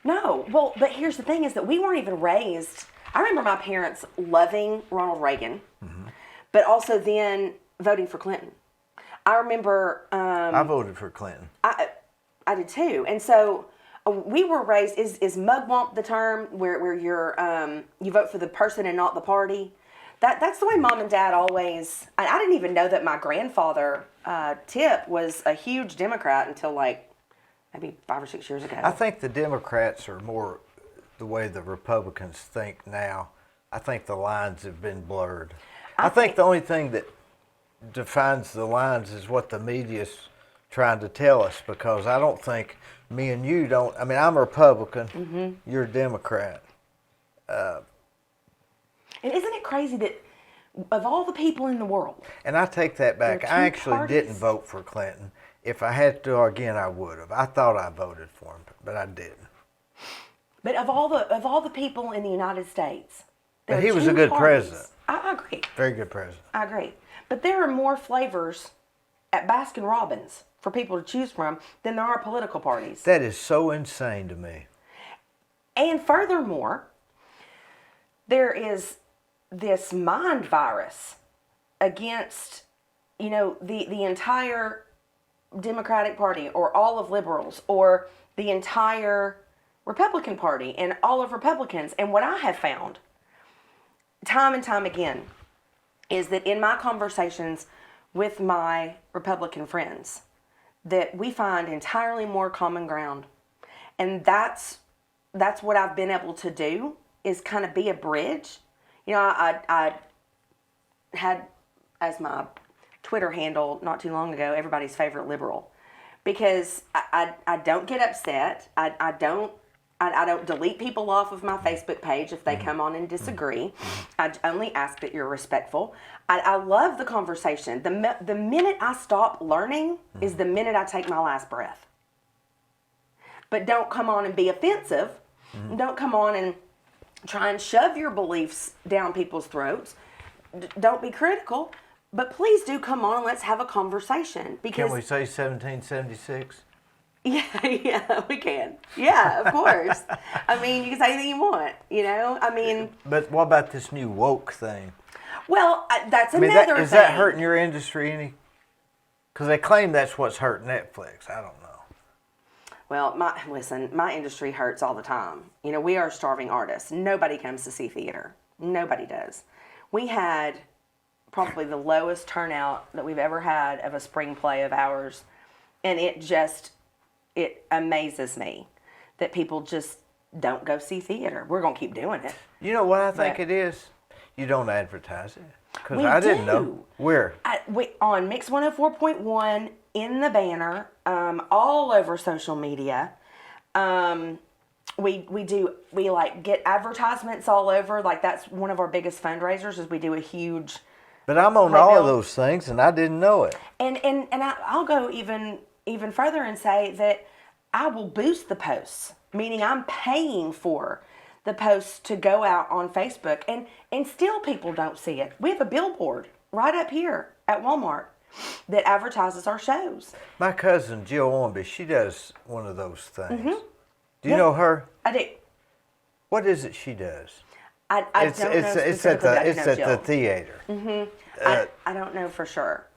No. Well, but here's the thing: is that we weren't even raised. I remember my parents loving Ronald Reagan, but also then voting for Clinton. I remember. I voted for Clinton. I did too, and so we were raised. Is mugwump the term where you're you vote for the person and not the party? That's the way Mom and Dad always. I didn't even know that my grandfather Tip was a huge Democrat until maybe 5 or 6 years ago. I think the Democrats are more the way the Republicans think now. I think the lines have been blurred. I think the only thing that defines the lines is what the media's trying to tell us, because I don't think me and you don't. I mean, I'm a Republican. You're a Democrat. And isn't it crazy that of all the people in the world... And I take that back. I actually parties. didn't vote for Clinton. If I had to again, I would have. I thought I voted for him, but I didn't. But of all the people in the United States... But he was a good president. I agree. Very good president. I agree. But there are more flavors at Baskin-Robbins for people to choose from than there are political parties. That is so insane to me. And furthermore, there is this mind virus against, the entire Democratic Party or all of liberals or the entire Republican Party and all of Republicans. And what I have found time and time again is that in my conversations with my Republican friends, that we find entirely more common ground. And that's what I've been able to do, is kind of be a bridge. I had as my Twitter handle not too long ago, everybody's favorite liberal, because I don't get upset. I don't delete people off of my Facebook page if they come on and disagree. I only ask that you're respectful. I love the conversation. The minute I stop learning is the minute I take my last breath. But don't come on and be offensive. Don't come on and try and shove your beliefs down people's throats. Don't be critical. But please do come on and let's have a conversation. Because can we say 1776? Yeah, we can. Yeah, of course. I mean, you can say anything you want, I mean... But what about this new woke thing? Well, that's another thing. Is that hurting your industry any? Because they claim that's what's hurt Netflix. I don't know. Well, my industry hurts all the time. We are starving artists. Nobody comes to see theater. Nobody does. We had probably the lowest turnout that we've ever had of a spring play of ours. And it amazes me that people just don't go see theater. We're going to keep doing it. You know what I think it is? You don't advertise it. Because I didn't know. Where? On Mix 104.1, in the banner, all over social media. We get advertisements all over. That's one of our biggest fundraisers, is we do a huge... But I'm on all of those things, and I didn't know it. And I'll go even further and say that I will boost the posts, meaning I'm paying for the posts to go out on Facebook, and still people don't see it. We have a billboard right up here at Walmart that advertises our shows. My cousin Jill Ormby, she does one of those things. Do you know her? I do. What is it she does? I don't know. It's at the theater. I don't know for sure.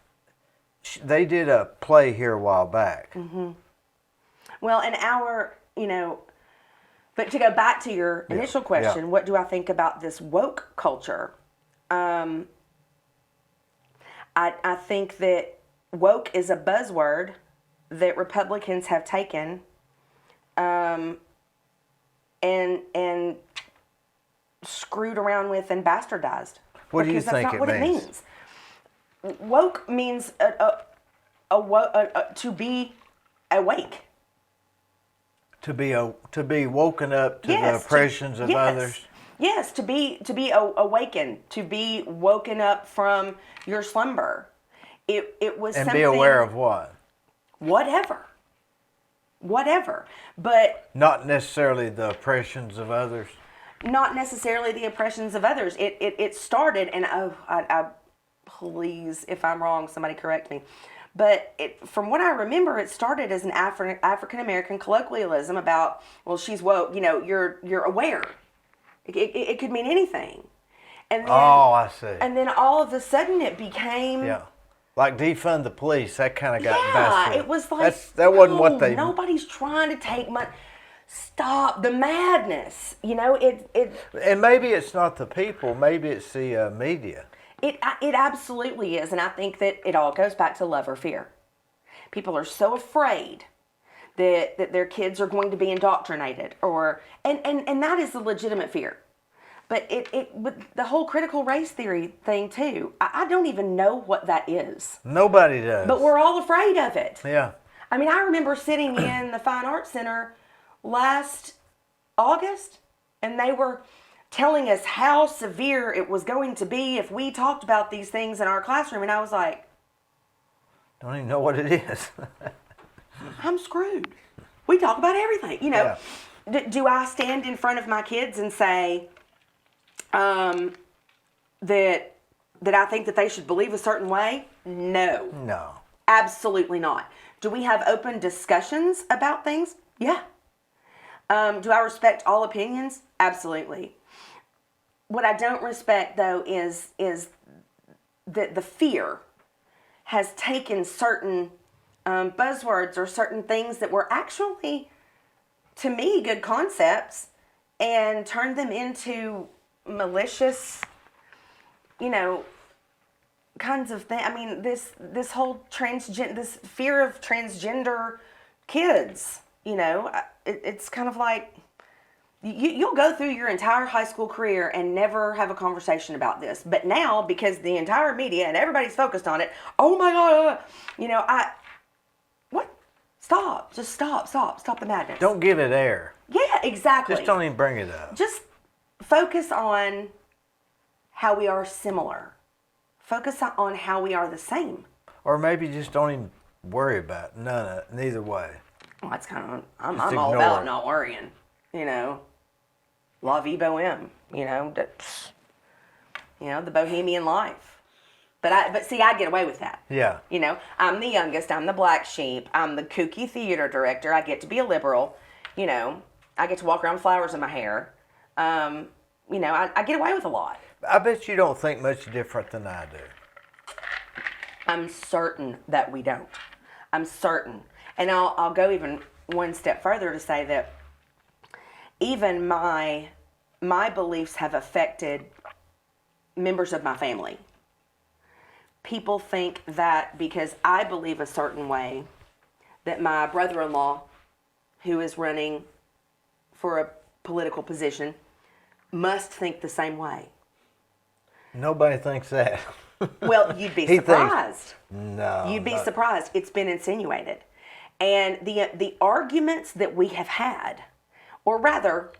They did a play here a while back. Well, but to go back to your initial question, what do I think about this woke culture? I think that woke is a buzzword that Republicans have taken and screwed around with and bastardized. What do you Because that's think not it what it means? means. Woke means to be awake. To be woken up to the Yes, oppressions of yes. others. Yes, to be awakened, to be woken up from your slumber. It was And something, be aware of what? whatever, but Not necessarily the oppressions of others. not necessarily the oppressions of others. It started, and I please, if I'm wrong, somebody correct me. But from what I remember, it started as an African American colloquialism about, well, she's woke. You're aware. It could mean anything. And then, I see. And then all of a sudden, it became. Yeah. Like defund the police, that kind of got Yeah, bastard. it was like that wasn't no, what they. Nobody's trying to take money. Stop the madness. And maybe it's not the people. Maybe it's the media. It absolutely is, and I think that it all goes back to love or fear. People are so afraid that their kids are going to be indoctrinated, and that is a legitimate fear. But with the whole critical race theory thing too, I don't even know what that is. Nobody does. But we're all afraid of it. Yeah. I mean, I remember sitting in the Fine Arts Center last August, and they were telling us how severe it was going to be if we talked about these things in our classroom, and I was like, Don't even know what it is. I'm screwed. We talk about everything. Yeah. Do I stand in front of my kids and say that I think that they should believe a certain way? No. No. Absolutely not. Do we have open discussions about things? Yeah. Do I respect all opinions? Absolutely. What I don't respect, though, is that the fear has taken certain buzzwords or certain things that were actually, to me, good concepts and turned them into malicious, kinds of things. I mean, this whole this fear of transgender kids, it's kind of like you'll go through your entire high school career and never have a conversation about this. But now, because the entire media and everybody's focused on it, oh my God, what? Stop. Just stop the madness. Don't give it air. Yeah, exactly. Just don't even bring it up. Just focus on how we are similar. Focus on how we are the same. Or maybe just don't even worry about it. Neither way. Well, that's kind of, I'm Just all ignore about it. not worrying, La vie boheme, the bohemian life. But see, I get away with that. Yeah. I'm the youngest, I'm the black sheep, I'm the kooky theater director, I get to be a liberal, I get to walk around with flowers in my hair. I get away with a lot. I bet you don't think much different than I do. I'm certain that we don't. I'm certain. And I'll go even one step further to say that even my beliefs have affected members of my family. People think that because I believe a certain way, that my brother-in-law, who is running for a political position, must think the same way. Nobody thinks that. Well, you'd be He surprised. No. You'd be surprised. It's been insinuated. And the arguments that we have had, or rather,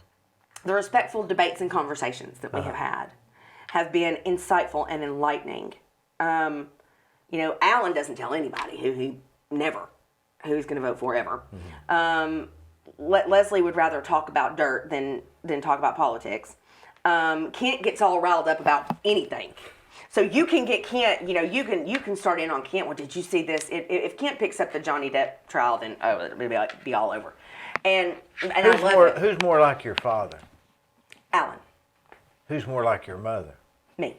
the respectful debates and conversations that we have been insightful and enlightening. Alan doesn't tell anybody who he's going to vote for ever. Mm-hmm. Leslie would rather talk about dirt than talk about politics. Kent gets all riled up about anything. So you can get Kent, you can start in on Kent. Well, did you see this? If Kent picks up the Johnny Depp trial, then it'll be all over. And I love it. Who's more like your father? Alan. Who's more like your mother? Me.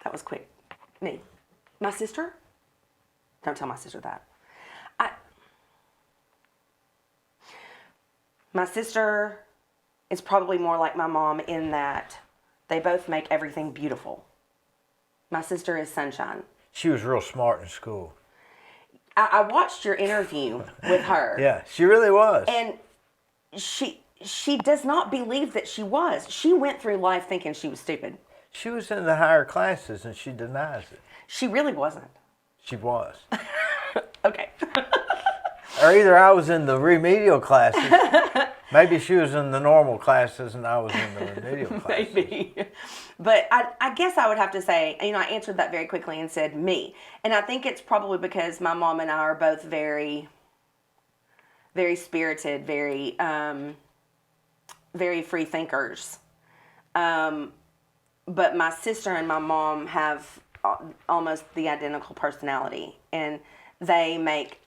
That was quick. Me. My sister? Don't tell my sister that. My sister is probably more like my mom in that they both make everything beautiful. My sister is sunshine. She was real smart in school. I watched your interview with her. Yeah, she really was. And she does not believe that she was. She went through life thinking she was stupid. She was in the higher classes, and she denies it. She really wasn't. She was. Okay. Or either I was in the remedial classes. Maybe she was in the normal classes, and I was in the remedial classes. Maybe. But I guess I would have to say, I answered that very quickly and said me. And I think it's probably because my mom and I are both very, very spirited, very, very free thinkers. But my sister and my mom have almost the identical personality, and they make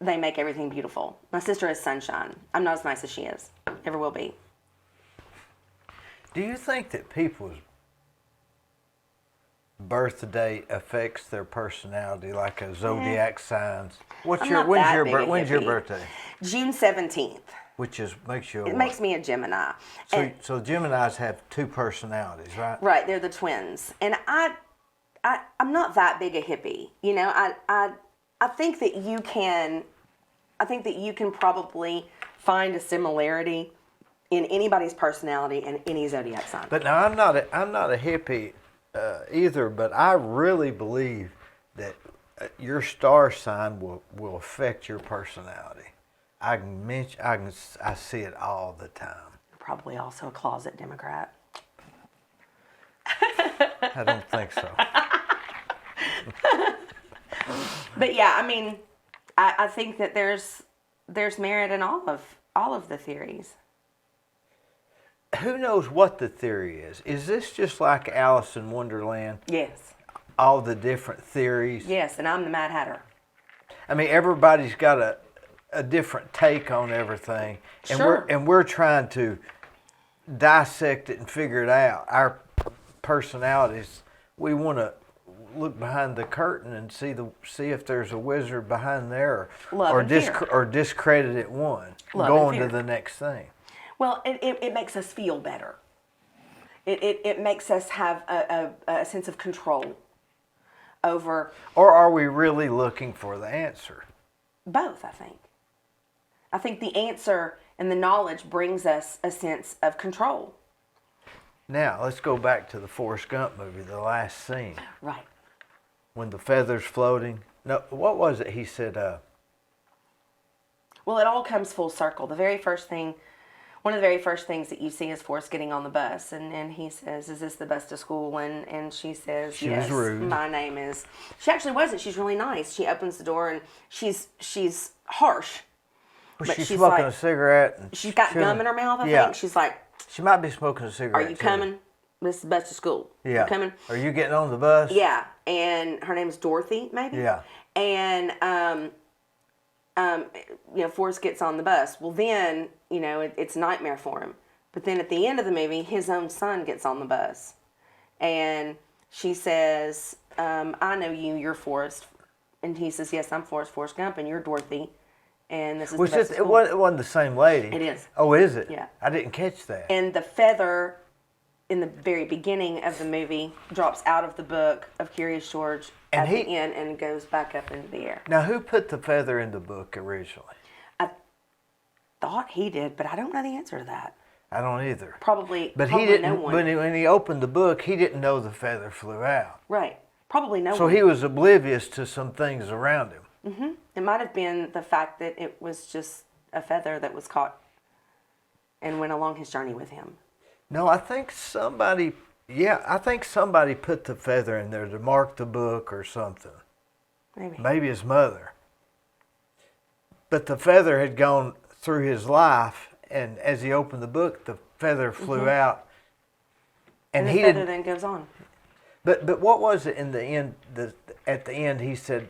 everything beautiful. My sister is sunshine. I'm not as nice as she is. Never will be. Do you think that people's birthday affects their personality, like a zodiac signs? When's your birthday? June 17th. Which makes you It makes me a Gemini. So Geminis have two personalities, right? Right, they're the twins. And I'm not that big a hippie. I think that you can probably find a similarity in anybody's personality and any zodiac sign. But now I'm not a hippie either, but I really believe that your star sign will affect your personality. I see it all the time. You're probably also a closet Democrat. I don't think so. But yeah, I think that there's merit in all of the theories. Who knows what the theory is? Is this just like Alice in Wonderland? Yes. All the different theories? Yes, and I'm the Mad Hatter. Everybody's got a different take on everything. And Sure. we're trying to dissect it and figure it out. Our personalities, we want to look behind the curtain and see if there's a wizard behind there, or discredit it one, go on to the next thing. Well, it makes us feel better. It makes us have a sense of control over. Or are we really looking for the answer? Both, I think. I think the answer and the knowledge brings us a sense of control. Now, let's go back to the Forrest Gump movie, the last scene. Right. When the feather's floating. No, what was it? He said, Well, it all comes full circle. One of the very first things that you see is Forrest getting on the bus, and he says, "Is this the bus to school?" And she says, she "Yes, was rude. My name is." She actually wasn't. She's really nice. She opens the door and she's harsh. Well, she's smoking a cigarette. And she's got gum in her mouth, I think. She's like, she might be smoking a cigarette. "Are you coming? This is the bus to school. Yeah. You coming? Are you getting on the bus?" Yeah. And her name is Dorothy, maybe. Yeah. And Forrest gets on the bus. Well, then it's a nightmare for him. But then at the end of the movie, his own son gets on the bus, and she says, "I know you. You're Forrest." And he says, "Yes, I'm Forrest Gump, and you're Dorothy." And this is the best it wasn't the same lady. It is. Oh, is it? Yeah. I didn't catch that. And the feather in the very beginning of the movie drops out of the book of Curious George at the end and goes back up into the air. Now, who put the feather in the book originally? I thought he did, but I don't know the answer to that. I don't either. Probably he didn't. No one. When he opened the book, he didn't know the feather flew out. Right. Probably no one. So he was oblivious to some things around him. Mm-hmm. It might have been the fact that it was just a feather that was caught and went along his journey with him. No, I think somebody put the feather in there to mark the book or something. Maybe his mother. But the feather had gone through his life, and as he opened the book, the feather flew out. And the feather then goes on. But what was it in the end? At the end, he said,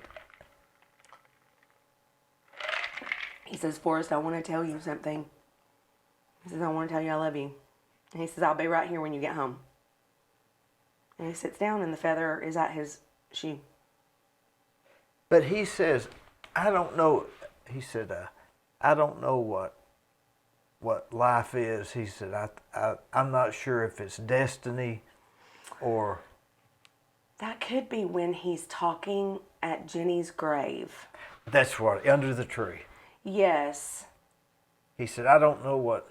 "Forrest, I want to tell you something." He says, "I want to tell you I love you." And he says, "I'll be right here when you get home." And he sits down, and the feather is at his shoe. But he says, "I don't know." He said, "I don't know what life is." He said, I'm not sure if it's destiny or That could be when he's talking at Jenny's grave. That's what, under the tree. Yes. He said, I don't know what.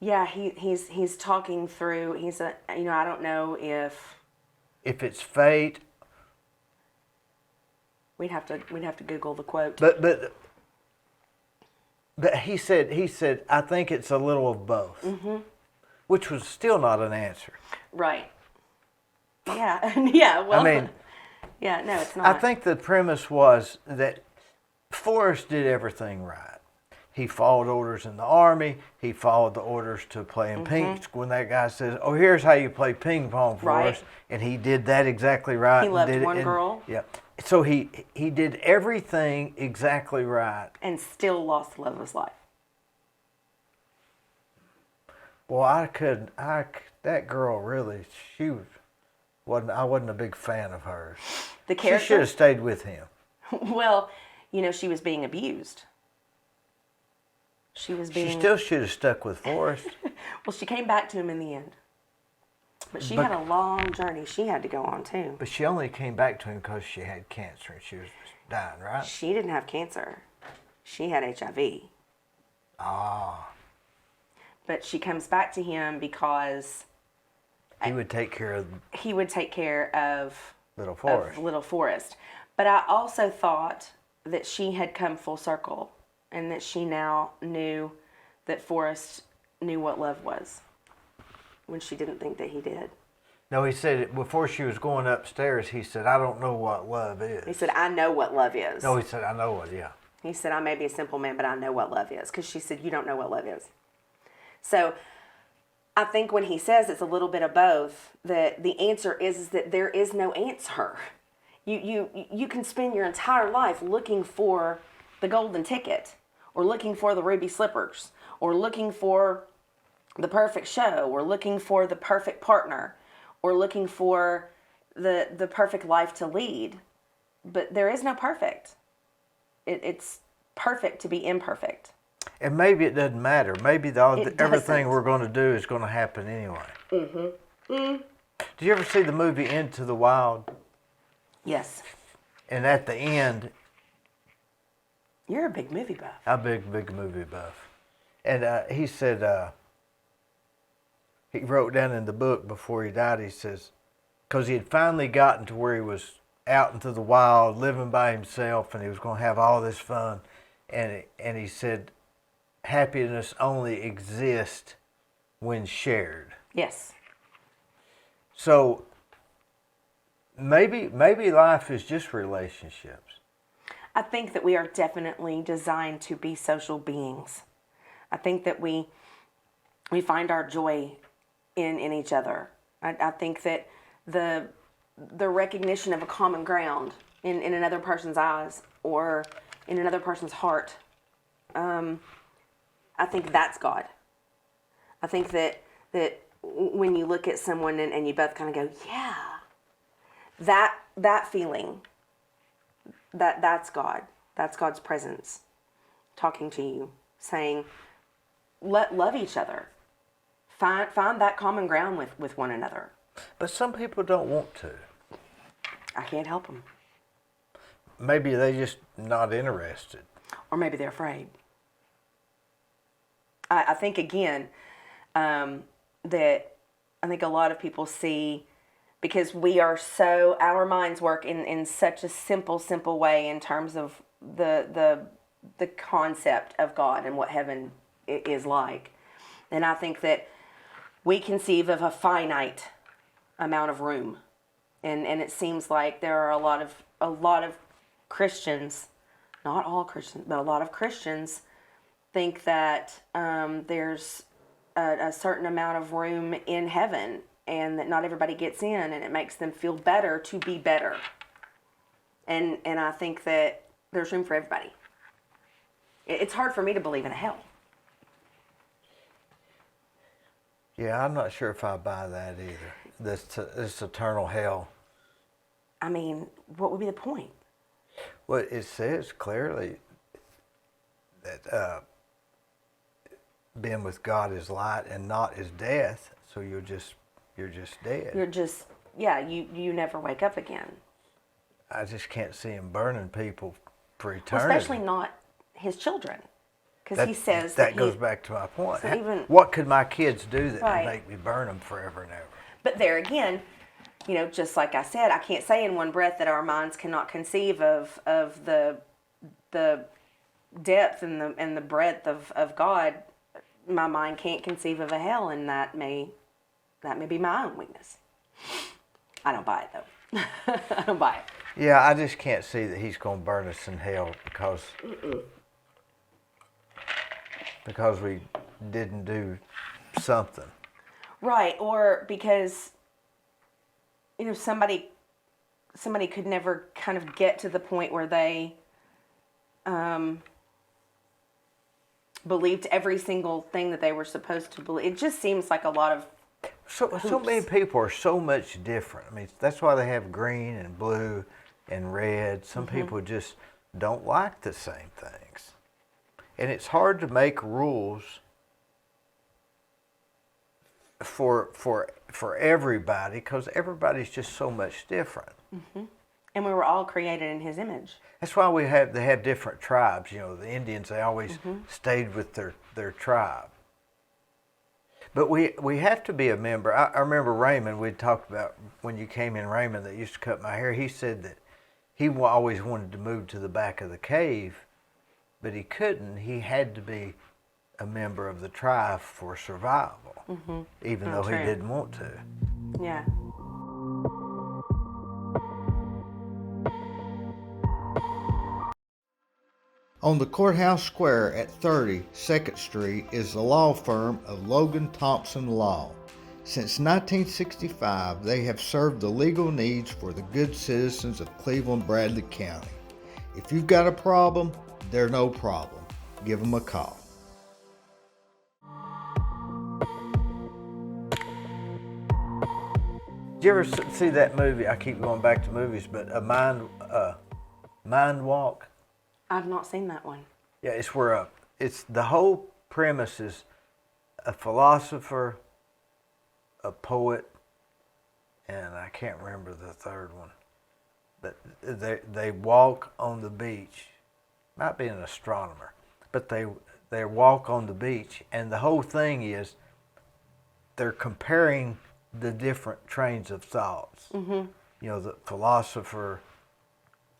Yeah, he's talking through. He's a, I don't know if it's fate. we'd have to Google the quote. But he said, I think it's a little of both. Mm-hmm. Which was still not an answer. Right. Yeah. Yeah. Well. I mean, yeah. No, it's not. I think the premise was that Forrest did everything right. He followed orders in the Army. He followed the orders to playing ping. When that guy says, "Oh, here's how you play ping pong for us," and he did that exactly right. He loved one and, girl. Yeah. So he did everything exactly right, and still lost the love of his life. Well, that girl really, I wasn't a big fan of hers. The character? She should have stayed with him. Well, she was being abused. She still should have stuck with Forrest. Well, she came back to him in the end. But she had a long journey she had to go on, too. But she only came back to him because she had cancer and she was dying, right? She didn't have cancer. She had HIV. Ah. But she comes back to him because he would take care of Little Forrest. But I also thought that she had come full circle and that she now knew that Forrest knew what love was when she didn't think that he did. No, he said it before she was going upstairs. He said, I don't know what love is. He said, I know what love is. No, he said, I know what, yeah. He said, I may be a simple man, but I know what love is. Because she said, you don't know what love is. So I think when he says it's a little bit of both, that the answer is that there is no answer. You can spend your entire life looking for the golden ticket, or looking for the ruby slippers, or looking for the perfect show, or looking for the perfect partner, or looking for the perfect life to lead. But there is no perfect. It's perfect to be imperfect. And maybe it doesn't matter. Maybe everything doesn't. we're going to do is going to happen anyway. Mm-hmm. Mm. Did you ever see the movie Into the Wild? Yes. And at the end... You're a big movie buff. I'm a big movie buff. And he said... he wrote down in the book before he died, he says... Because he had finally gotten to where he was out into the wild, living by himself, and he was going to have all this fun. And he said... Happiness only exists when shared. Yes. So maybe life is just relationships. I think that we are definitely designed to be social beings. I think that we find our joy in each other. I think that the recognition of a common ground in another person's eyes or in another person's heart, I think that's God. I think that when you look at someone and you both kind of go, yeah, that feeling, that's God. That's God's presence talking to you, saying, love each other. Find that common ground with one another. But some people don't want to. I can't help them. Maybe they're just not interested. Or maybe they're afraid. I think, again, that I think a lot of people see, because we are so, our minds work in such a simple way in terms of the concept of God and what heaven is like. And I think that we conceive of a finite amount of room. And it seems like there are a lot of Christians, not all Christians, but a lot of Christians think that there's a certain amount of room in heaven and that not everybody gets in, and it makes them feel better to be better. And I think that there's room for everybody. It's hard for me to believe in a hell. Yeah, I'm not sure if I buy that either. This eternal hell. I mean, what would be the point? Well, it says clearly that being with God is light and not is death. So you're just dead. You're just you never wake up again. I just can't see him burning people for Well, eternity. especially not his children, because he says that goes back to my point. So even, what could my kids do that right. would make me burn them forever and ever? But there again, just like I said, I can't say in one breath that our minds cannot conceive of the depth and the breadth of God. My mind can't conceive of a hell, and that may be my own weakness. I don't buy it though. I don't buy it. Yeah, I just can't see that he's going to burn us in hell because we didn't do something. Right, or because somebody could never kind of get to the point where they believed every single thing that they were supposed to believe. It just seems like a lot of so many people are so much different. I mean, that's why they have green and blue and red. Some people just don't like the same things. And it's hard to make rules for everybody because everybody's just so much different. And we were all created in His image. That's why they have different tribes. The Indians, they always stayed with their tribe. But we have to be a member. I remember Raymond, we talked about when you came in, Raymond that used to cut my hair, he said that he always wanted to move to the back of the cave, but he couldn't. He had to be a member of the tribe for survival, even though he didn't want to. Yeah. On the courthouse square at 30 2nd Street is the law firm of Logan Thompson Law. Since 1965, they have served the legal needs for the good citizens of Cleveland-Bradley County. If you've got a problem, they're no problem. Give them a call. Did you ever see that movie? I keep going back to movies, but Mind Walk? I've not seen that one. Yeah, it's the whole premise is a philosopher, a poet, and I can't remember the third one. But they walk on the beach. Might be an astronomer, but they walk on the beach, and the whole thing is they're comparing the different trains of thoughts. The philosopher.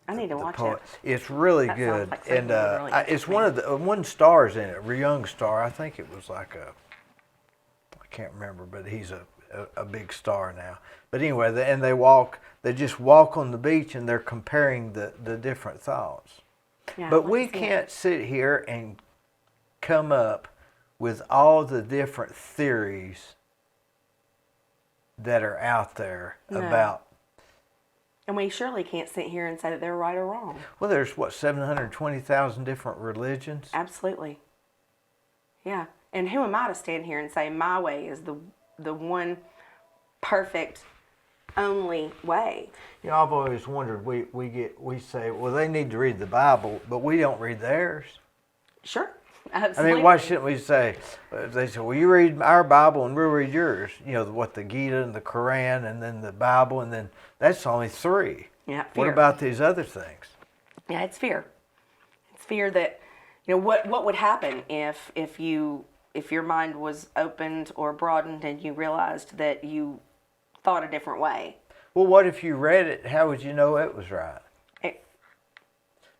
I need to watch it. It's really That good, sounds like something and that would really it's one of the one star's in it, a young star. I think it was like I can't remember, but he's a big star now. But anyway, they just walk on the beach, and they're comparing the different thoughts. Yeah, But we can't sit here and come up with all the different theories that are out there about. And we surely can't sit here and say that they're right or wrong. Well, there's 720,000 different religions. Absolutely. Yeah. And who am I to stand here and say my way is the one perfect, only way? I've always wondered. We say, well, they need to read the Bible, but we don't read theirs. Sure. Absolutely. I mean, why shouldn't we say? They say, well, you read our Bible and we'll read yours. The Gita and the Quran, and then the Bible, and then that's only 3. Yeah. Fear. What about these other things? Yeah, it's fear. It's fear that what would happen if your mind was opened or broadened and you realized that you thought a different way. Well, what if you read it? How would you know it was right?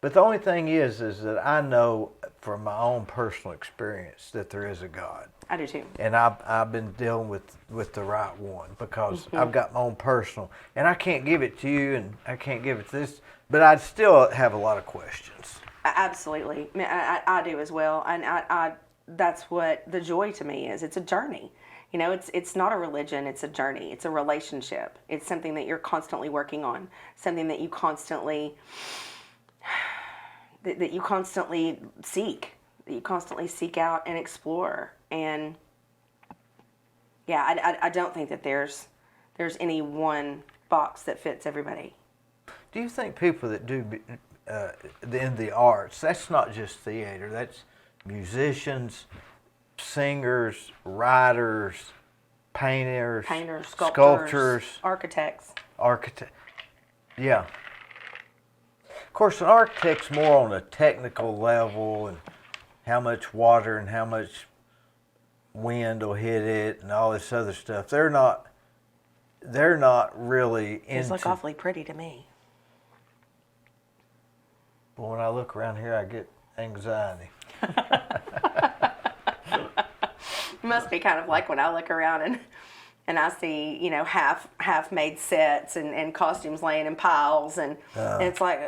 But the only thing is that I know from my own personal experience that there is a God. I do too. And I've been dealing with the right one because I've got my own personal, and I can't give it to you, and I can't give it to this, but I'd still have a lot of questions. Absolutely. I do as well, and I that's what the joy to me is. It's a journey. It's not a religion, it's a journey. It's a relationship. It's something that you're constantly working on, something that you constantly seek out and explore. And yeah, I don't think that there's any one box that fits everybody. Do you think people that do in the arts, that's not just theater, that's musicians, singers, writers, painters, sculptors, architects. Yeah. Of course, an architect's more on a technical level and how much water and how much wind will hit it and all this other stuff. They're not really into. These look awfully pretty to me. But when I look around here, I get anxiety. It must be kind of like when I look around and I see, you know, half made sets and costumes laying in piles and it's like,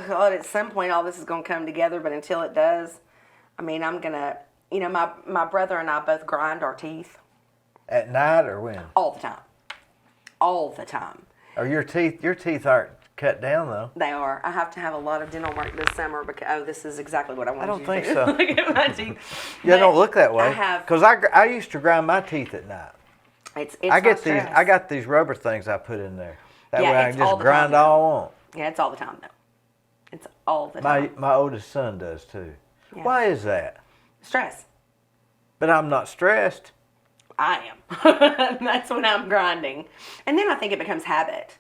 God, at some point all this is going to come together, but until it does, I mean, I'm going to, you know, my brother and I both grind our teeth. At night or when? All the time. All the time. Or your teeth aren't cut down though. They are. I have to have a lot of dental work this summer because, this is exactly what I want I to do. don't think so. Look at my teeth. Yeah, don't look that way. I have. Because I used to grind my teeth at night. It's I not stress. I got these rubber things I put in there. That Yeah, way I it's can all just the grind time, all I want. Yeah, it's all the time though. It's all the time. My oldest son does too. Yeah. Why is that? Stress. But I'm not stressed. I am. That's when I'm grinding. And then I think it becomes habit.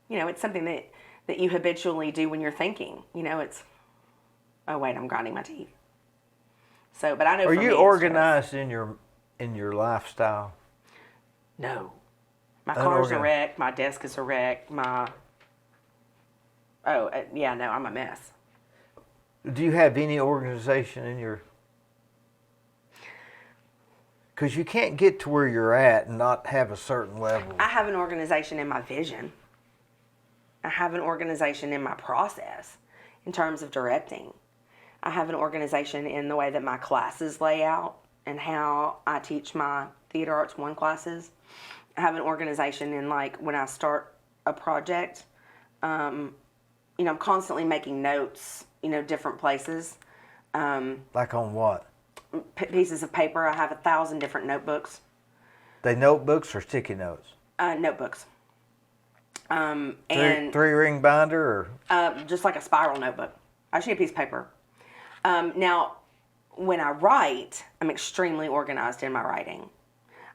You know, it's something that you habitually do when you're thinking. You know, it's, oh wait, I'm grinding my teeth. So, but I know. Are for me, you it's organized stress. in your lifestyle? No. My car's a wreck. My desk is a wreck. Yeah, no, I'm a mess. Do you have any organization in your? Because you can't get to where you're at and not have a certain level. I have an organization in my vision. I have an organization in my process in terms of directing. I have an organization in the way that my classes lay out and how I teach my theater arts 1 classes. I have an organization in like when I start a project, you know, I'm constantly making notes, you know, different places. Like on what? Pieces of paper. I have 1,000 different notebooks. They notebooks or sticky notes? Notebooks. And Three ring binder or? just like a spiral notebook. I just need a piece of paper. Now, when I write, I'm extremely organized in my writing.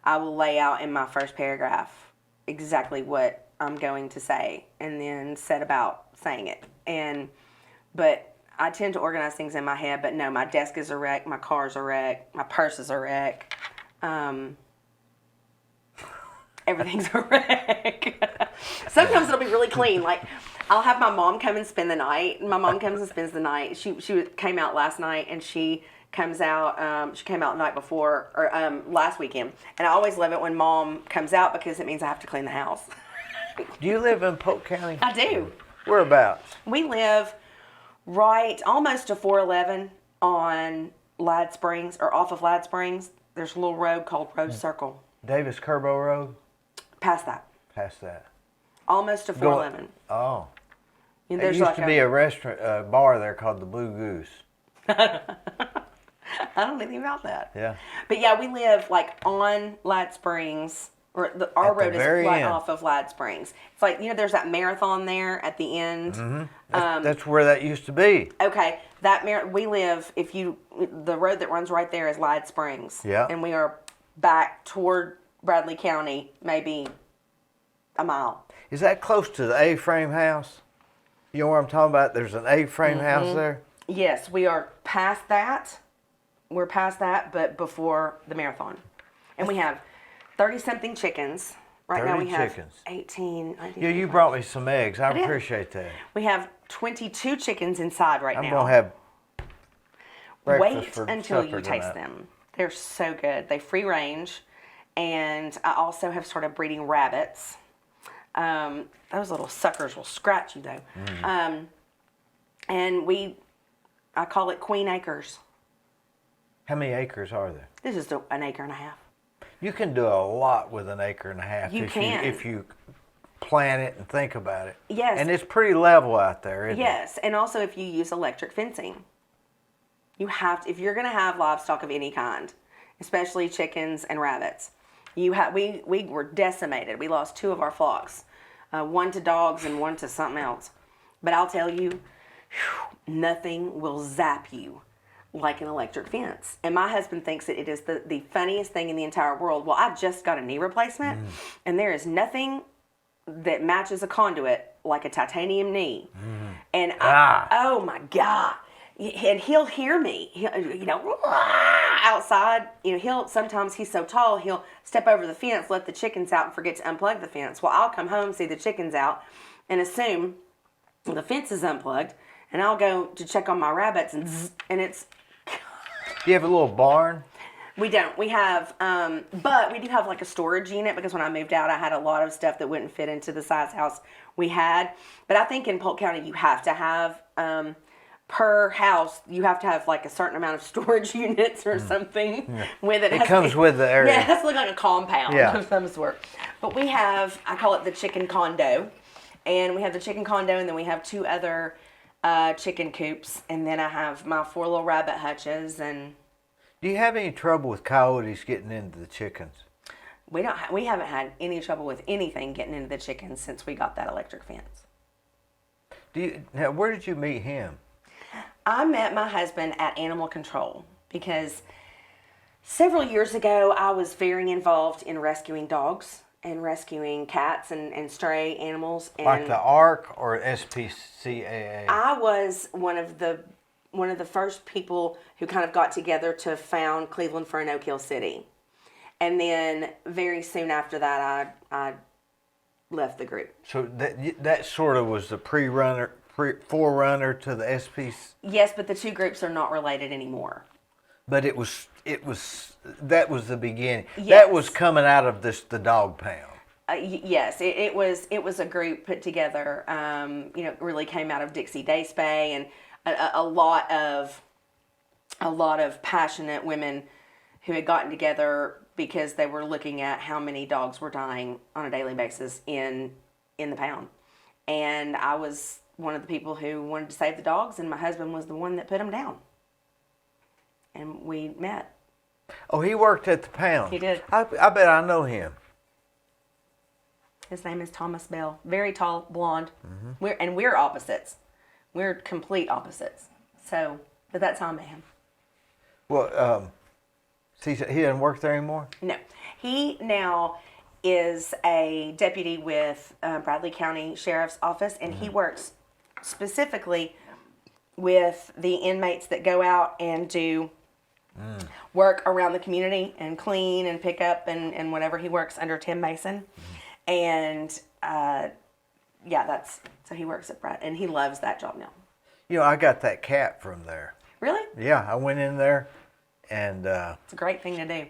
I will lay out in my first paragraph exactly what I'm going to say and then set about saying it. But I tend to organize things in my head, but no, my desk is a wreck, my car's a wreck, my purse is a wreck. Everything's a wreck. Sometimes it'll be really clean. Like, I'll have my mom come and spend the night. My mom comes and spends the night. She came out last night, and she comes out. She came out the night before, or last weekend. And I always love it when Mom comes out because it means I have to clean the house. Do you live in Polk County? I do. Whereabouts? We live right almost to 411 on Ladd Springs, or off of Ladd Springs. There's a little road called Road Circle. Davis Kerbo Road? Past that. Past that. Almost to 411. Oh. And There there's used like to be a restaurant, bar there called the Blue Goose. I don't know anything about that. Yeah. But yeah, we live like on Ladd Springs, or our road is right off of Ladd Springs. It's like, you know, there's that marathon there at the end. Mm-hmm. That's where that used to be. Okay, we live, the road that runs right there is Ladd Springs. Yeah. And we are back toward Bradley County, maybe a mile. Is that close to the A-frame house? You know where I'm talking about? There's an A-frame house there? Yes, we are past that. We're past that, but before the marathon. And we have 30-something chickens. Right now we have chickens. 18. Yeah, you brought me some eggs. I appreciate that. We have 22 chickens inside right now. I'm going to have breakfast Wait for until you supper taste tonight. them. They're so good. They free range. And I also have started breeding rabbits. Those little suckers will scratch you though. And I call it Queen Acres. How many acres are there? This is an acre and a half. You can do a lot with an acre and a half if you plan it and think about it. Yes. And it's pretty level out there, isn't it? Yes, and also if you use electric fencing. You have to, if you're going to have livestock of any kind, especially chickens and rabbits. We were decimated. We lost 2 of our flocks, one to dogs and one to something else. But I'll tell you, nothing will zap you like an electric fence. And my husband thinks that it is the funniest thing in the entire world. Well, I just got a knee replacement, and there is nothing that matches a conduit like a titanium knee. And oh my God. And he'll hear me, outside. Sometimes he's so tall, he'll step over the fence, let the chickens out, and forget to unplug the fence. Well, I'll come home, see the chickens out, and assume the fence is unplugged, and I'll go to check on my rabbits, and it's. Do you have a little barn? We don't. We have, but we do have like a storage unit, because when I moved out, I had a lot of stuff that wouldn't fit into the size house we had. But I think in Polk County, you have to have, per house, you have to have like a certain amount of storage units or something with it. It comes with the area. Yeah, it has to look like a compound Yeah. of some sort. But we have, I call it the chicken condo. And we have the chicken condo, and then we have 2 other chicken coops. And then I have my 4 little rabbit hutches. And Do you have any trouble with coyotes getting into the chickens? we haven't had any trouble with anything getting into the chickens since we got that electric fence. Now, where did you meet him? I met my husband at animal control because several years ago I was very involved in rescuing dogs and rescuing cats and stray animals. And Like the ARC or SPCAA? I was one of the first people who kind of got together to found Cleveland for a no-kill city. And then very soon after that, I left the group. So that sort of was the forerunner to the SPCAA. Yes, but the 2 groups are not related anymore. But that was the beginning. Yes. That was coming out of the dog pound. Yes, it was a group put together. Really came out of Dixie Day Spay, and a lot of passionate women who had gotten together because they were looking at how many dogs were dying on a daily basis in the pound. And I was one of the people who wanted to save the dogs, and my husband was the one that put them down. And we met. Oh, he worked at the pound. He did. I bet I know him. His name is Thomas Bell. Very tall, blonde. We're opposites. We're complete opposites. So, but that's how I met him. Well, he doesn't work there anymore? No. He now is a deputy with Bradley County Sheriff's Office, and he works specifically with the inmates that go out and do work around the community and clean and pick up and whatever. He works under Tim Mason. And so he works at Brad, and he loves that job now. I got that cat from there. Really? Yeah, I went in there, and It's a great thing to do.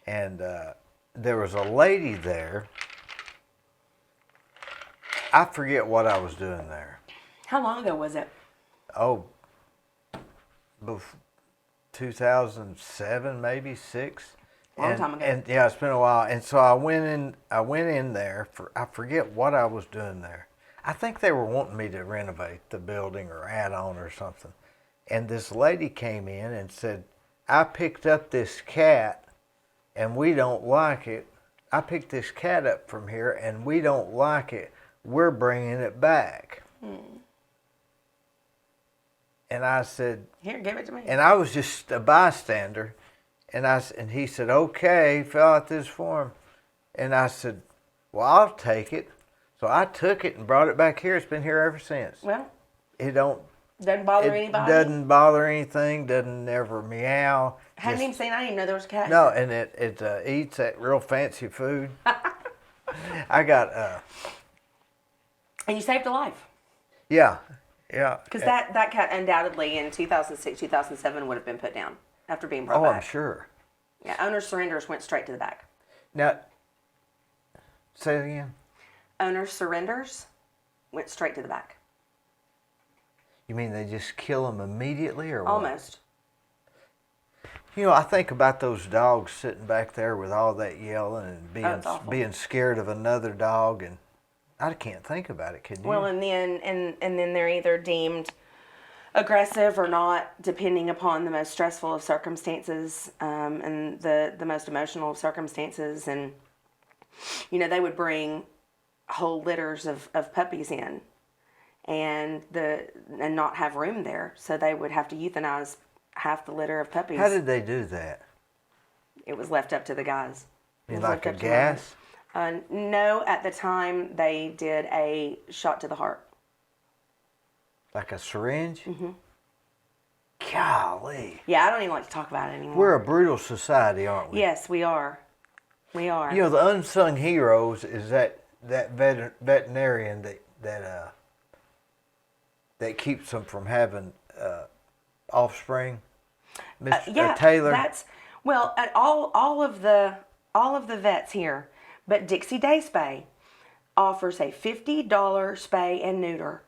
And there was a lady there. I forget what I was doing there. How long ago was it? Oh, 2007, maybe 6. Long time ago. And yeah, it's been a while. And so I went in there I forget what I was doing there. I think they were wanting me to renovate the building or add on or something. And this lady came in and said, I picked up this cat and we don't like it. I picked this cat up from here and we don't like it. We're bringing it back. And I said, Here, give it to me. and I was just a bystander. And he said, okay, fill out this form. And I said, well, I'll take it. So I took it and brought it back here. It's been here ever since. Well, Doesn't bother anybody. Doesn't bother anything. Doesn't ever meow. Hadn't even seen. I didn't even know there was a cat. No, and it eats that real fancy food. I got And you saved a life. yeah. Because that cat undoubtedly in 2006, 2007 would have been put down after being brought Oh, back. I'm sure. Yeah, owner surrenders went straight to the back. Now, say it again. Owner surrenders went straight to the back. You mean they just kill them immediately, or what? Almost. I think about those dogs sitting back there with all that yelling and it's awful. being scared of another dog, and I can't think about it. Can you? Well, and then they're either deemed aggressive or not, depending upon the most stressful of circumstances and the most emotional of circumstances. And they would bring whole litters of puppies in, and not have room there, so they would have to euthanize half the litter of puppies. How did they do that? It was left up to the guys. It was Like left a up to gas? No, at the time they did a shot to the heart. Like a syringe? Mm-hmm. Golly. Yeah, I don't even like to talk about it anymore. We're a brutal society, aren't we? Yes, we are. We are. You know, the unsung heroes is that veterinarian that keeps them from having offspring. Miss Taylor. That's well, at all of the vets here, but Dixie Day Spay offers a $50 spay and neuter,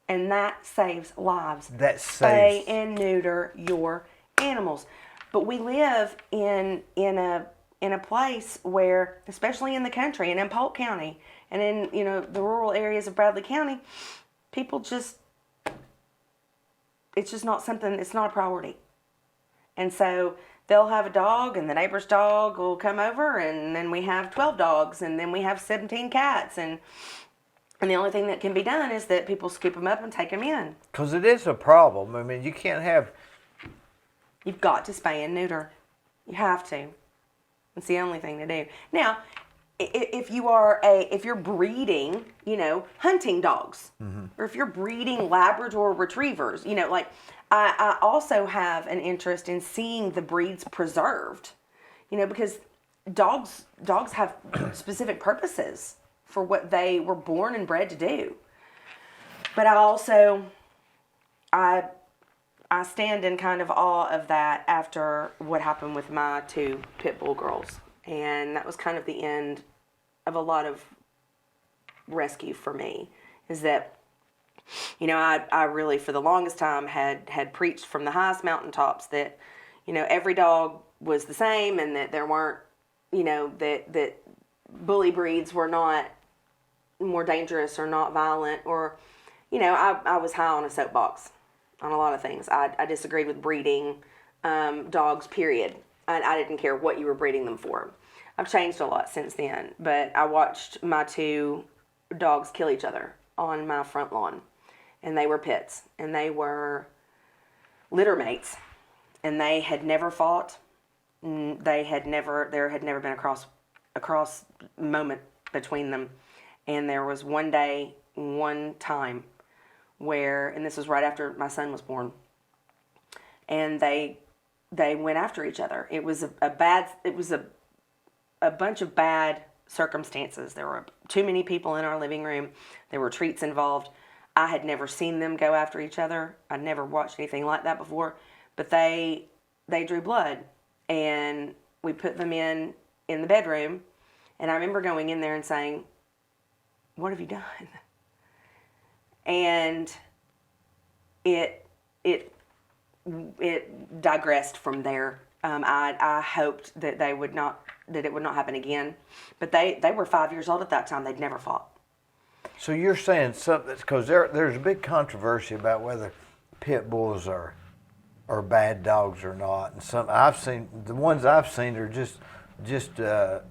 and that saves lives. That spay saves. and neuter your animals. But we live in a place where, especially in the country and in Polk County and in the rural areas of Bradley County, people it's just not something. It's not a priority. And so they'll have a dog, and the neighbor's dog will come over, and then we have 12 dogs, and then we have 17 cats, and the only thing that can be done is that people scoop them up and take them in. Because it is a problem. I mean, you can't have... You've got to spay and neuter. You have to. It's the only thing to do. Now, if you're breeding, hunting dogs, mm-hmm. or if you're breeding Labrador retrievers, like I also have an interest in seeing the breeds preserved, because dogs have specific purposes for what they were born and bred to do. But I stand in kind of awe of that after what happened with my 2 pit bull girls. And that was kind of the end of a lot of rescue for me, is that, I really, for the longest time, had preached from the highest mountaintops that, every dog was the same, and that there weren't, that bully breeds were not more dangerous or not violent, or, I was high on a soapbox on a lot of things. I disagreed with breeding dogs, period. I didn't care what you were breeding them for. I've changed a lot since then, but I watched my 2 dogs kill each other on my front lawn, and they were pits, and they were litter mates, and they had never fought. There had never been a cross moment between them, and there was one time where, and this was right after my son was born, and they went after each other. It was a bunch of bad circumstances. There were too many people in our living room. There were treats involved. I had never seen them go after each other. I'd never watched anything like that before. But they drew blood, and we put them in the bedroom. And I remember going in there and saying, "What have you done?" And it digressed from there. I hoped that it would not happen again, but they were 5 years old at that time. They'd never fought. So you're saying something, because there's a big controversy about whether pit bulls are bad dogs or not, and the ones I've seen are just And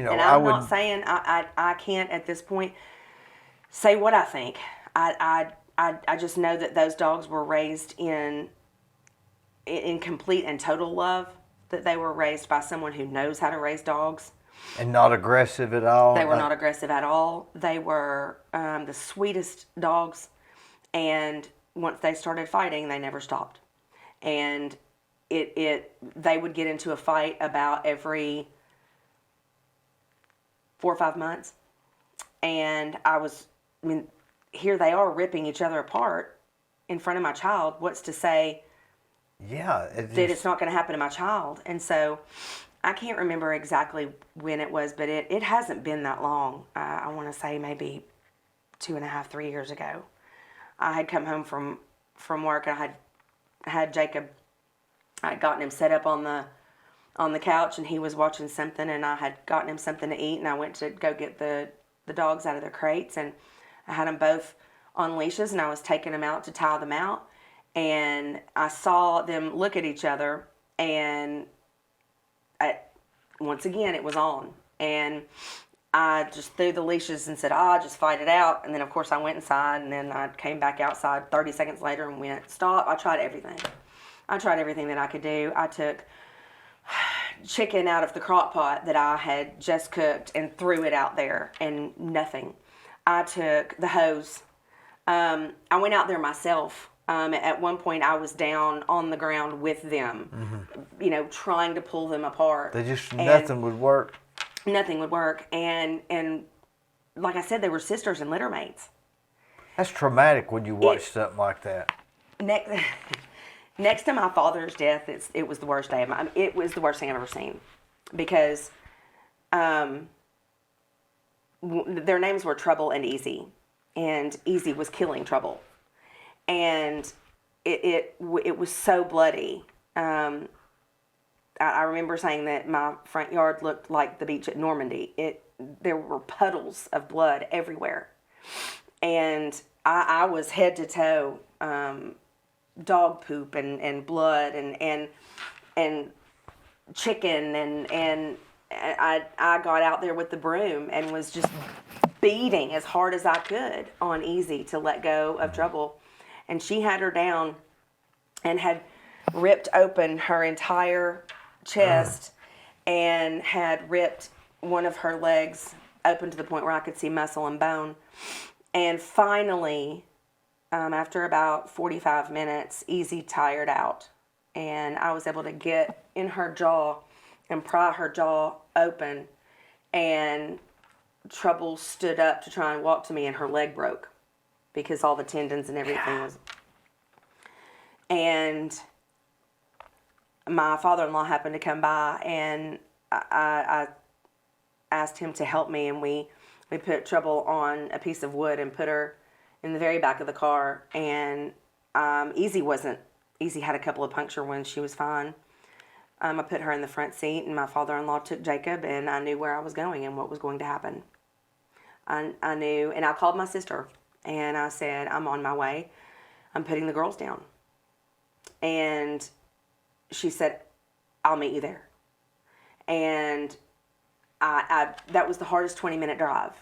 I'm not saying I can't at this point say what I think. I just know that those dogs were raised in complete and total love, that they were raised by someone who knows how to raise dogs. And not aggressive at all? They were not aggressive at all. They were the sweetest dogs, and once they started fighting, they never stopped. And they would get into a fight about every 4 or 5 months, and here they are ripping each other apart in front of my child. What's to say that it's not going to happen to my child? And so I can't remember exactly when it was, but it hasn't been that long. I want to say maybe 2.5, 3 years ago. I had come home from work, and I had Jacob. I had gotten him set up on the couch, and he was watching something, and I had gotten him something to eat, and I went to go get the dogs out of their crates, and I had them both on leashes, and I was taking them out to tie them out, and I saw them look at each other, and once again, it was on, and I just threw the leashes and said, just fight it out. And then, of course, I went inside, and then I came back outside 30 seconds later and went, stop. I tried everything. I tried everything that I could do. I took chicken out of the crock pot that I had just cooked and threw it out there, and nothing. I took the hose. I went out there myself. At one point, I was down on the ground with them, trying to pull them apart. Nothing would work. Nothing would work. And like I said, they were sisters and litter mates. That's traumatic when you watch something like that. Next to my father's death, it was the worst day of it was the worst thing I've ever seen, because their names were Trouble and Easy, and Easy was killing Trouble, and it was so bloody. I remember saying that my front yard looked like the beach at Normandy. There were puddles of blood everywhere, and I was head to toe. Dog poop and blood and chicken and I got out there with the broom and was just beating as hard as I could on Easy to let go of Trouble, and she had her down and had ripped open her entire chest and had ripped one of her legs open to the point where I could see muscle and bone, and finally after about 45 minutes, Easy tired out, and I was able to get in her jaw and pry her jaw open, and Trouble stood up to try and walk to me, and her leg broke because all the tendons and everything was. And my father-in-law happened to come by, and I asked him to help me, and we put Trouble on a piece of wood and put her in the very back of the car, and Easy had a couple of puncture wounds. She was fine. I put her in the front seat, and my father-in-law took Jacob, and I knew where I was going and what was going to happen. I knew, and I called my sister, and I said, I'm on my way. I'm putting the girls down. And she said, I'll meet you there. And that was the hardest 20-minute drive,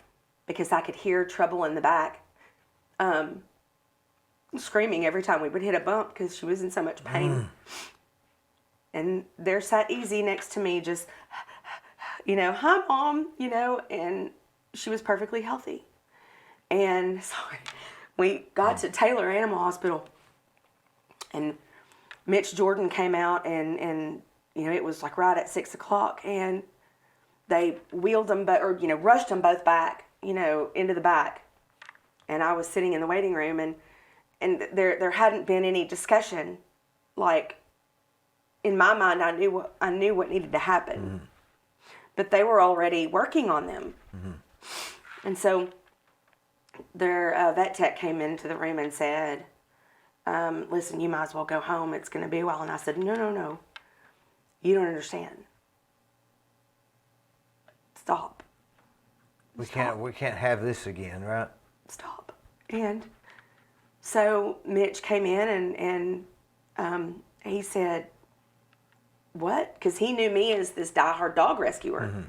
because I could hear Trouble in the back screaming every time we would hit a bump because she was in so much pain. And there sat Easy next to me, just, hi, Mom, and she was perfectly healthy. And so we got to Taylor Animal Hospital, and Mitch Jordan came out, and it was like right at 6 o'clock, and they wheeled them, rushed them both back, into the back. And I was sitting in the waiting room, and there hadn't been any discussion. Like, in my mind, I knew what needed to happen, but they were already working on them. And so their vet tech came into the room and said, "Listen, you might as well go home. It's going to be a while." And I said, "No, you don't understand. Stop. We can't have this again, right? Stop." And so Mitch came in, and he said, "What?" Because he knew me as this diehard dog rescuer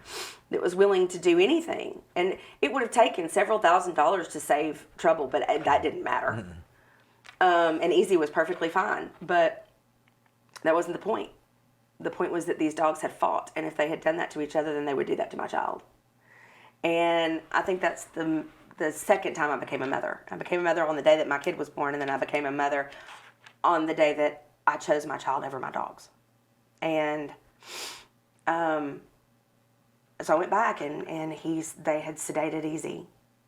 that was willing to do anything. And it would have taken several $1,000s to save Trouble, but that didn't matter. And Easy was perfectly fine, but that wasn't the point. The point was that these dogs had fought, and if they had done that to each other, then they would do that to my child. And I think that's the second time I became a mother. I became a mother on the day that my kid was born, and then I became a mother on the day that I chose my child over my dogs. And so I went back, and they had sedated Easy,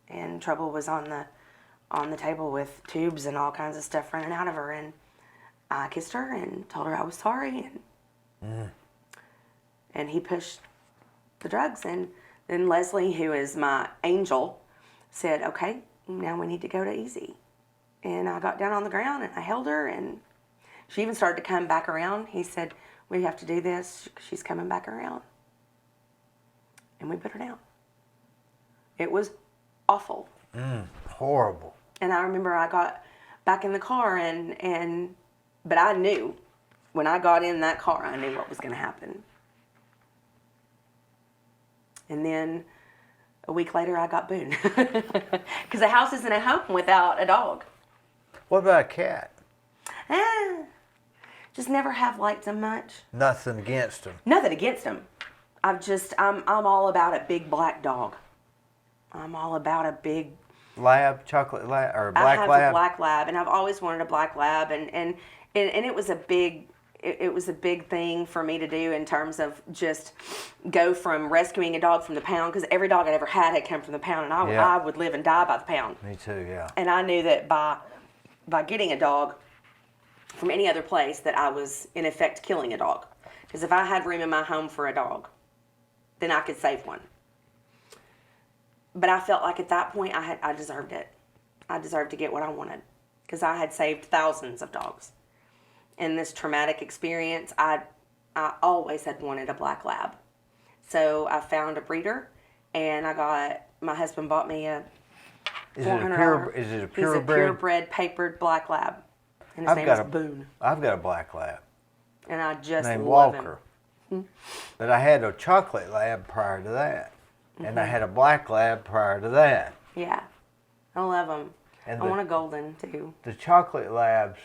and Trouble was on the table with tubes and all kinds of stuff running out of her, and I kissed her and told her I was sorry, and he pushed the drugs, and then Leslie, who is my angel, said, "Okay, now we need to go to Easy." And I got down on the ground, and I held her, and she even started to come back around. He said, "We have to do this. She's coming back around." And we put her down. It was awful. Horrible. And I remember I got back in the car, but I knew, when I got in that car, I knew what was going to happen. And then a week later, I got Boone. Because a house isn't a home without a dog. What about a cat? just never have liked them much. Nothing against them. Nothing against them. I'm all about a big black dog. I'm all about a big Lab, chocolate lab, or I black have lab? a black lab, and I've always wanted a black lab, and it was a big thing for me to do in terms of just go from rescuing a dog from the pound, because every dog I'd ever had come from the pound, and I would live and die by the pound. Me too, yeah. And I knew that by getting a dog from any other place, that I was in effect killing a dog, because if I had room in my home for a dog, then I could save one. But I felt like at that point I deserved it. I deserved to get what I wanted, because I had saved thousands of dogs. In this traumatic experience, I always had wanted a black lab. So I found a breeder, and my husband bought me a $400. Is it a He's a purebred? purebred papered black lab. And his name is Boone. I've got a black lab And I just named love Walker. him. But I had a chocolate lab prior to that. And I had a black lab prior to that. Yeah. I love them. And I want a golden, too. The chocolate labs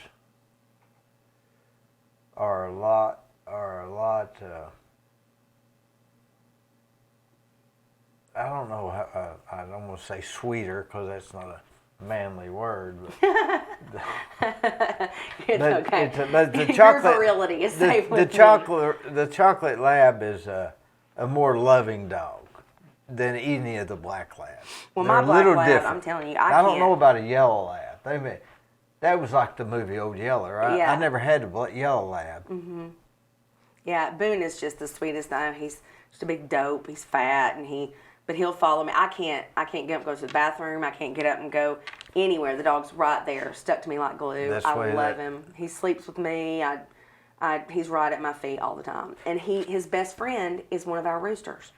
are a lot, I don't know, I don't want to say sweeter, because that's not a manly word. But It's okay. But the Your chocolate, virility is safe with the chocolate lab is a more loving dog than any of the black labs. Well, They're my a black little lab, different. I'm telling you, I don't know about a yellow lab. That was like the movie Old Yeller, right? Yeah. I never had a yellow lab. Mm-hmm. Yeah, Boone is just the sweetest. He's just a big dope. He's fat, but he'll follow me. I can't get up and go to the bathroom. I can't get up and go anywhere. The dog's right there, stuck to me like glue. I love him. He sleeps with me. He's right at my feet all the time. And his best friend is one of our roosters.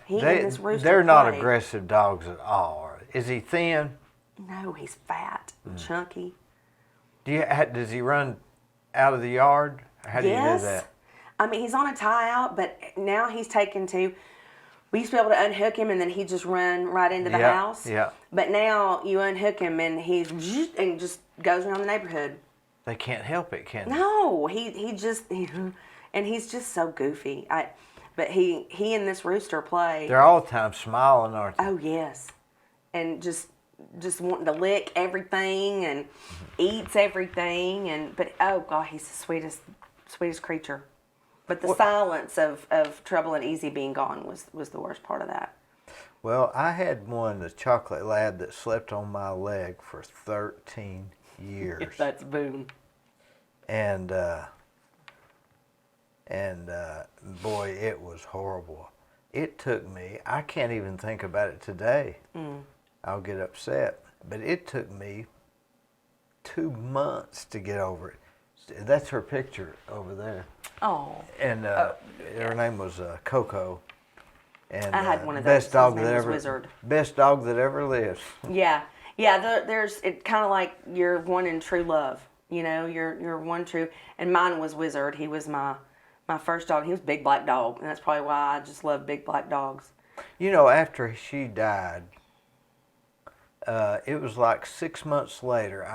They're not aggressive dogs at all. Is he thin? No, he's fat and chunky. Does he run out of the yard? How do you do that? I mean, he's on a tie out, but now he's taken to. We used to be able to unhook him, and then he'd just run right into the house. Yeah. But now you unhook him, and he just goes around the neighborhood. They can't help it, can they? No, and he's just so goofy. But he and this rooster play. They're all the time smiling, aren't they? Oh yes, and just wanting to lick everything and eats everything, but oh God, he's the sweetest creature. But the silence of Trouble and Easy being gone was the worst part of that. Well, I had the chocolate lab, that slept on my leg for 13 years. That's Boone. And boy, it was horrible. It took me, I can't even think about it today. I'll get upset. But it took me 2 months to get over it. That's her picture over there. Oh. And her name was Coco. And I had one of best those. dog His that name was ever Wizard. Best dog that ever lived. Yeah. There's it kind of like your one in true love. You know, your one true. And mine was Wizard. He was my first dog. He was a big black dog, and that's probably why I just love big black dogs. You know, after she died, it was like 6 months later.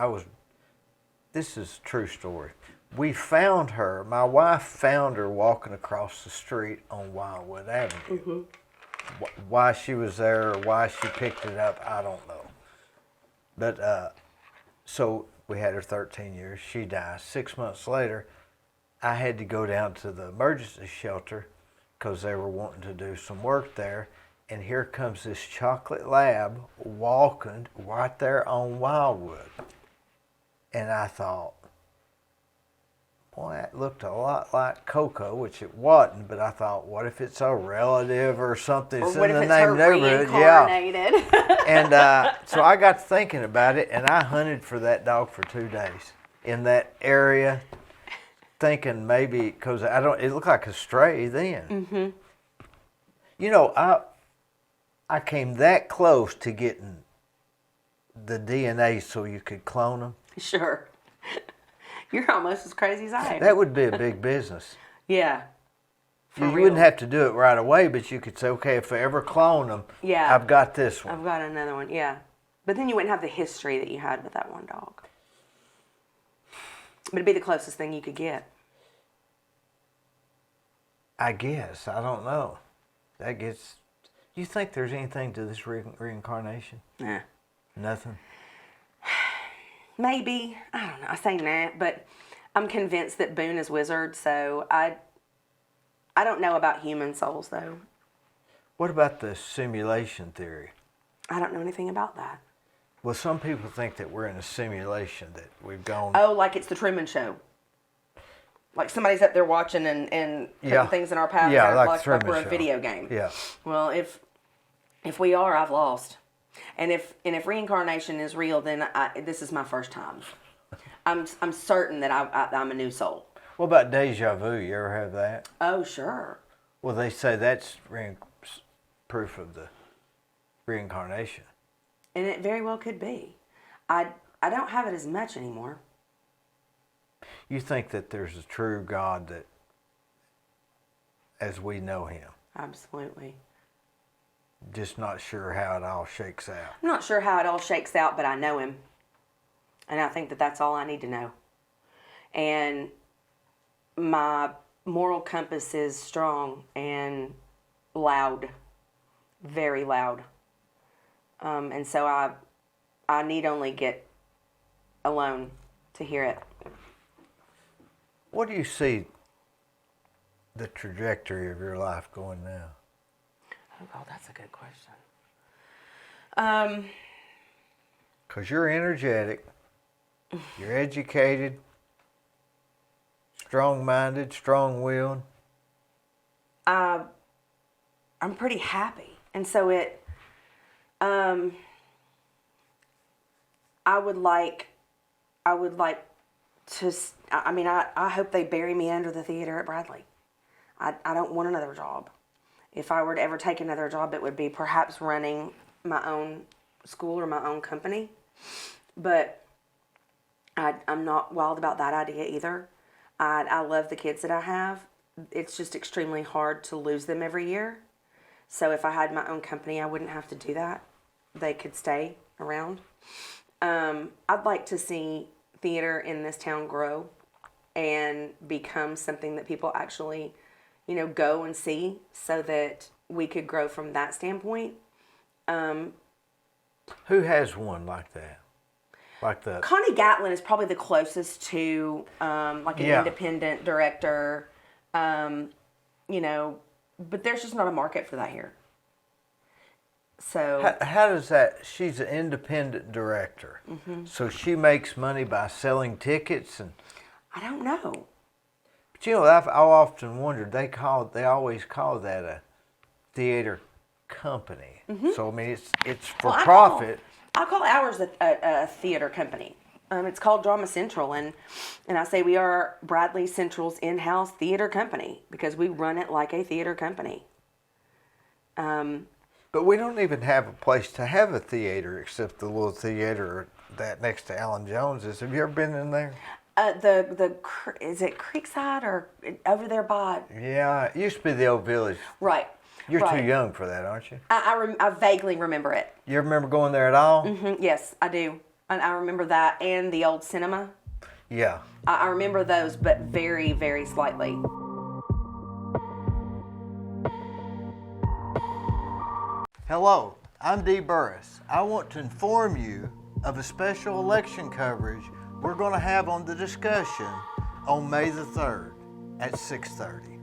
This is a true story. We found her. My wife found her walking across the street on Wildwood Avenue. Mm-hmm. Why she was there, or why she picked it up, I don't know. But so we had her 13 years. She died. 6 months later, I had to go down to the emergency shelter because they were wanting to do some work there. And here comes this chocolate lab walking right there on Wildwood. And I thought, boy, that looked a lot like Coco, which it wasn't, but I thought, what if it's a relative or something? It's in the name neighborhood. Yeah. And so I got thinking about it, and I hunted for that dog for 2 days in that area, thinking maybe, because it looked like a stray then. Mm-hmm. You know, I came that close to getting the DNA so you could clone them. Sure. You're almost as crazy as I am. That would be a big business. Yeah. You wouldn't have to do it right away, but you could say, okay, if I ever clone them, I've got this one. I've got another one, yeah. But then you wouldn't have the history that you had with that one dog. But it'd be the closest thing you could get. I guess. I don't know. You think there's anything to this reincarnation? Nah. Nothing? Maybe. I don't know. I say that, but I'm convinced that Boone is wizard, so I don't know about human souls, though. What about the simulation theory? I don't know anything about that. Well, some people think that we're in a simulation, that we've gone... Oh, like it's the Truman Show. Like somebody's up there watching and putting things in our path. Yeah, like Truman we're a Show. video game. Yeah. Well, if we are, I've lost. And if reincarnation is real, then this is my first time. I'm certain that I'm a new soul. What about deja vu? You ever have that? Oh, sure. Well, they say that's proof of the reincarnation. And it very well could be. I don't have it as much anymore. You think that there's a true God that, as we know him? Absolutely. Just not sure how it all shakes out. I'm not sure how it all shakes out, but I know him. And I think that that's all I need to know. And my moral compass is strong and loud, very loud. And so I need only get alone to hear it. What do you see the trajectory of your life going now? Oh, that's a good question. Because you're energetic, you're educated, strong-minded, strong-willed. I'm pretty happy. And so I would like to, I hope they bury me under the theater at Bradley. I don't want another job. If I were to ever take another job, it would be perhaps running my own school or my own company. But I'm not wild about that idea either. I love the kids that I have. It's just extremely hard to lose them every year. So if I had my own company, I wouldn't have to do that. They could stay around. I'd like to see theater in this town grow and become something that people actually, go and see, so that we could grow from that standpoint. Who has one like that? Like the Connie Gatlin is probably the closest to an independent director, but there's just not a market for that here. So how does that? She's an independent director, so she makes money by selling tickets, and I don't know. But I've often wondered. They always call that a theater company. So it's for profit. I call ours a theater company. It's called Drama Central, and I say we are Bradley Central's in-house theater company because we run it like a theater company. But we don't even have a place to have a theater except the little theater that next to Alan Jones's. Have you ever been in there? Is it Creekside or over there by? Yeah, it used to be the old village. Right. You're too young for that, aren't you? I vaguely remember it. You remember going there at all? Yes, I do. And I remember that and the old cinema. Yeah. I remember those, but very, very slightly. Hello, I'm Dee Burris. I want to inform you of a special election coverage we're going to have on The Discussion on May the 3rd at 6:30.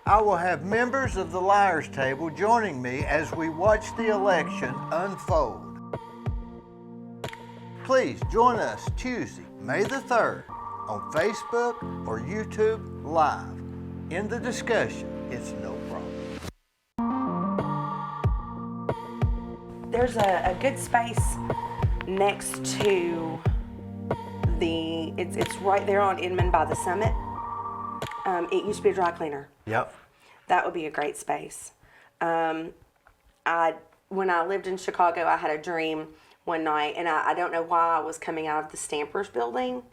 I will have members of the Liars Table joining me as we watch the election unfold. Please join us Tuesday, May the 3rd on Facebook or YouTube Live. In The Discussion, it's no problem. There's a good space next to it's right there on Inman by the Summit. It used to be a dry cleaner. Yep. That would be a great space. When I lived in Chicago, I had a dream one night, and I don't know why I was coming out of the Stampers building.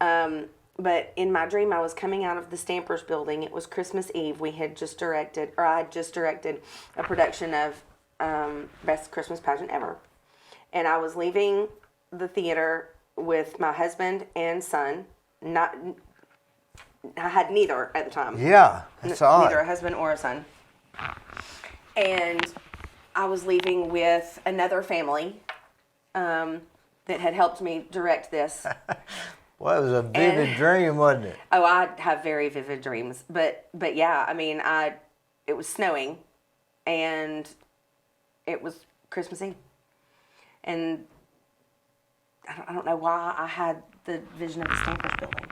But in my dream, I was coming out of the Stampers building. It was Christmas Eve. I had just directed a production of Best Christmas Pageant Ever. And I was leaving the theater with my husband and son. Not, I had neither at the time. Yeah, that's odd. Neither a husband or a son. And I was leaving with another family that had helped me direct this. Well, it was a vivid dream, wasn't it? Oh, I have very vivid dreams. But yeah, I mean, it was snowing, and it was Christmas Eve. And I don't know why I had the vision of the Stampers building.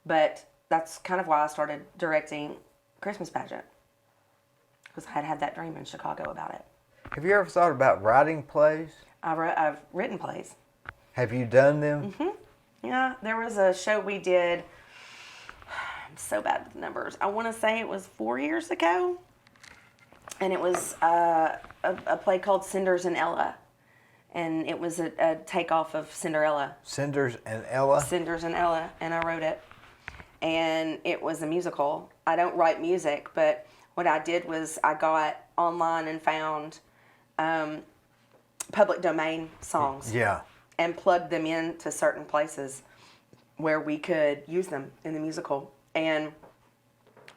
But that's kind of why I started directing Christmas pageant. Because I had had that dream in Chicago about it. Have you ever thought about writing plays? I've written plays. Have you done them? Mm-hmm. Yeah, there was a show we did. I'm so bad with numbers. I want to say it was 4 years ago. And it was a play called Cinders and Ella. And it was a takeoff of Cinderella. Cinders and Ella? Cinders and Ella, and I wrote it. And it was a musical. I don't write music, but what I did was I got online and found public domain songs. Yeah. And plugged them into certain places where we could use them in the musical. And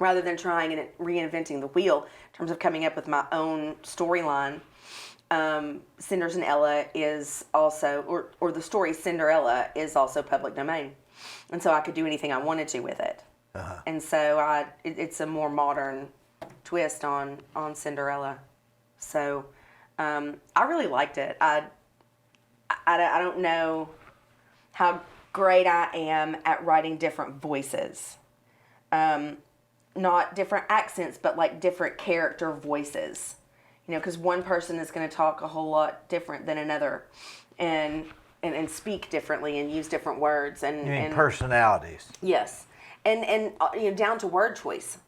rather than trying and reinventing the wheel in terms of coming up with my own storyline, Cinders and Ella is also, or the story Cinderella is also public domain. And so I could do anything I wanted to with it. Uh-huh. And so it's a more modern twist on Cinderella. So I really liked it. I don't know how great I am at writing different voices. Not different accents, but like different character voices. You know, because one person is going to talk a whole lot different than another, and speak differently and use different words. And you mean personalities? Yes, and you know, down to word choice.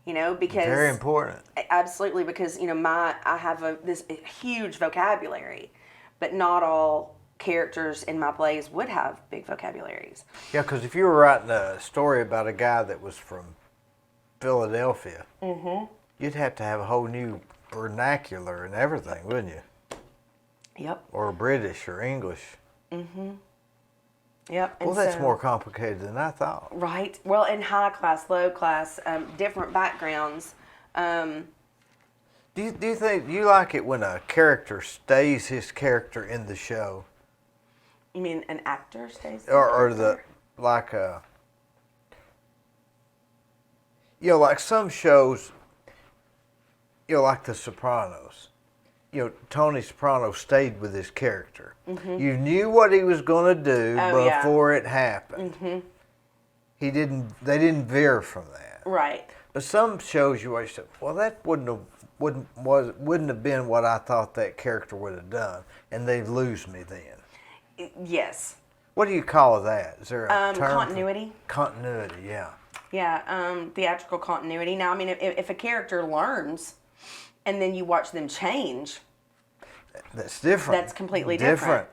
You know, because very important. Absolutely, because you know I have this huge vocabulary, but not all characters in my plays would have big vocabularies. Yeah, because if you were writing a story about a guy that was from Philadelphia, you'd have to have a whole new vernacular and everything, wouldn't you? Yep. Or British or English. Yep. And well, that's more complicated than I thought. Right. Well, in high class, low class, different backgrounds. Do you like it when a character stays his character in the show? You mean an actor stays? Or the like a. You know, like some shows. You know, like The Sopranos. You know, Tony Soprano stayed with his character. You knew what he was going to do before it happened. They didn't veer from that. Right. But some shows you always say, well, that wouldn't have been what I thought that character would have done, and they lose me then. Yes. What do you call that? Is there a term? Continuity. Continuity, yeah. Yeah, theatrical continuity. Now, I mean, if a character learns, and then you watch them change, that's different. That's completely different.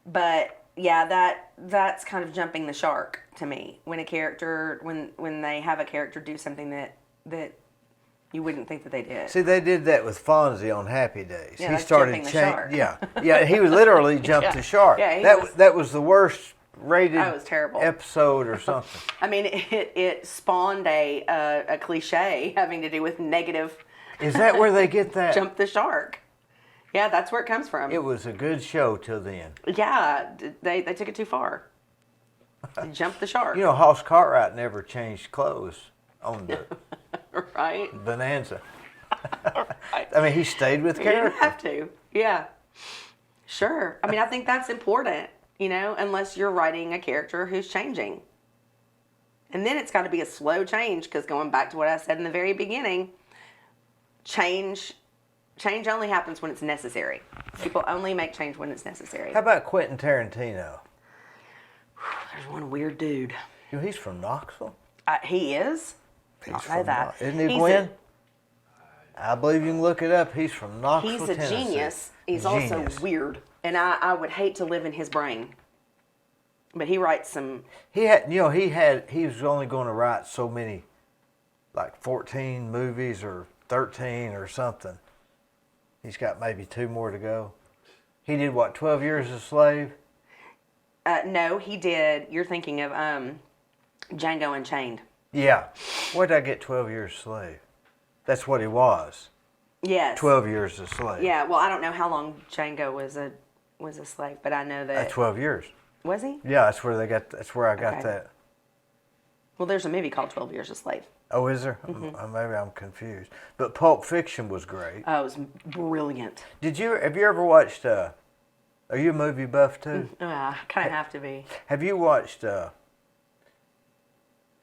But yeah, that's kind of jumping the shark to me. When a character, when they have a character do something that you wouldn't think that they did. See, they did that with Fonzie on Happy Days. Yeah, he that's started jumping the shark. Yeah, he was literally jumped the shark. Yeah, that was the worst rated was terrible. episode or something. I mean, it spawned a cliche having to do with negative. Is that where they get that? Jump the shark. Yeah, that's where it comes from. It was a good show till then. Yeah, they took it too far. They jumped the shark. You know, Hoss Cartwright never changed clothes on the right. Bonanza. Right. I mean, he stayed with character. You didn't have to. Yeah. Sure. I mean, I think that's important, you know, unless you're writing a character who's changing. And then it's got to be a slow change, because going back to what I said in the very beginning, change only happens when it's necessary. People only make change when it's necessary. How about Quentin Tarantino? There's one weird dude. You know, he's from Knoxville. He is? He's I know that. Isn't he, Gwen? I believe you can look it up. He's from Knoxville, He's a Tennessee. genius. He's also weird. And I would hate to live in his brain. But he writes some... He was only going to write so many, like 14 movies or 13 or something. He's got maybe 2 more to go. He did what, 12 Years a Slave? No, he did. You're thinking of Django Unchained. Yeah. Where did I get 12 Years a Slave? That's what he was. Yes. 12 Years a Slave. Yeah. Well, I don't know how long Django was a slave, but I know that 12 years. Was he? Yeah, that's where I got Okay. that. Well, there's a movie called 12 Years a Slave. Oh, is there? Maybe I'm confused. But Pulp Fiction was great. Oh, it was brilliant. Have you ever watched, are you a movie buff too? I kind of have to be. Have you watched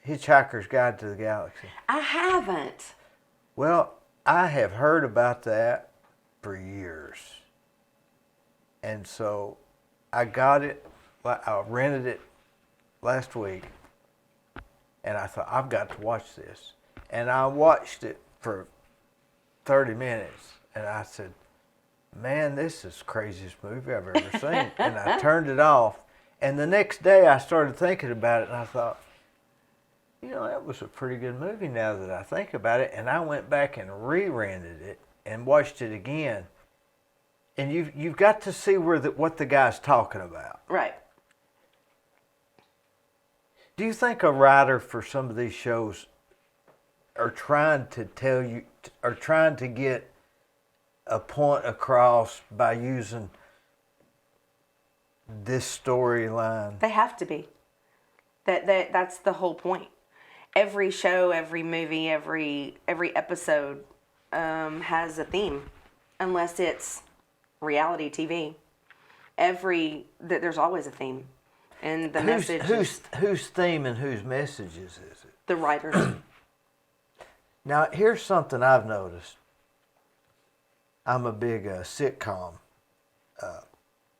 Hitchhiker's Guide to the Galaxy? I haven't. Well, I have heard about that for years. And so I got it, I rented it last week, and I thought, I've got to watch this. And I watched it for 30 minutes, and I said, man, this is the craziest movie I've ever seen. And I turned it off, and the next day I started thinking about it, and I thought, that was a pretty good movie now that I think about it. And I went back and re-rented it and watched it again. And you've got to see what the guy's talking about. Right. Do you think a writer for some of these shows are trying to get a point across by using this storyline? They have to be. That's the whole point. Every show, every movie, every episode has a theme, unless it's reality TV. There's always a theme, and the message. Whose theme and whose messages is it? The writers. Now, here's something I've noticed. I'm a big sitcom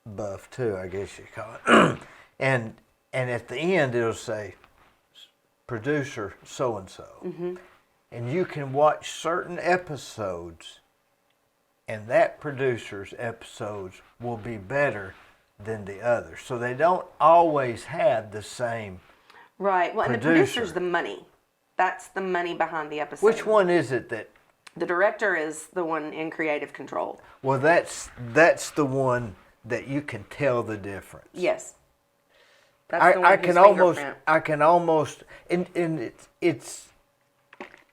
buff too, I guess you call it. and at the end it'll say producer so and so, and you can watch certain episodes, and that producer's episodes will be better than the others. So they don't always have the same. Right. Well, and the producer's the money. That's the money behind the episode. Which one is it that? The director is the one in creative control. Well, that's the one that you can tell the difference. Yes. That's the one I can almost, and it's,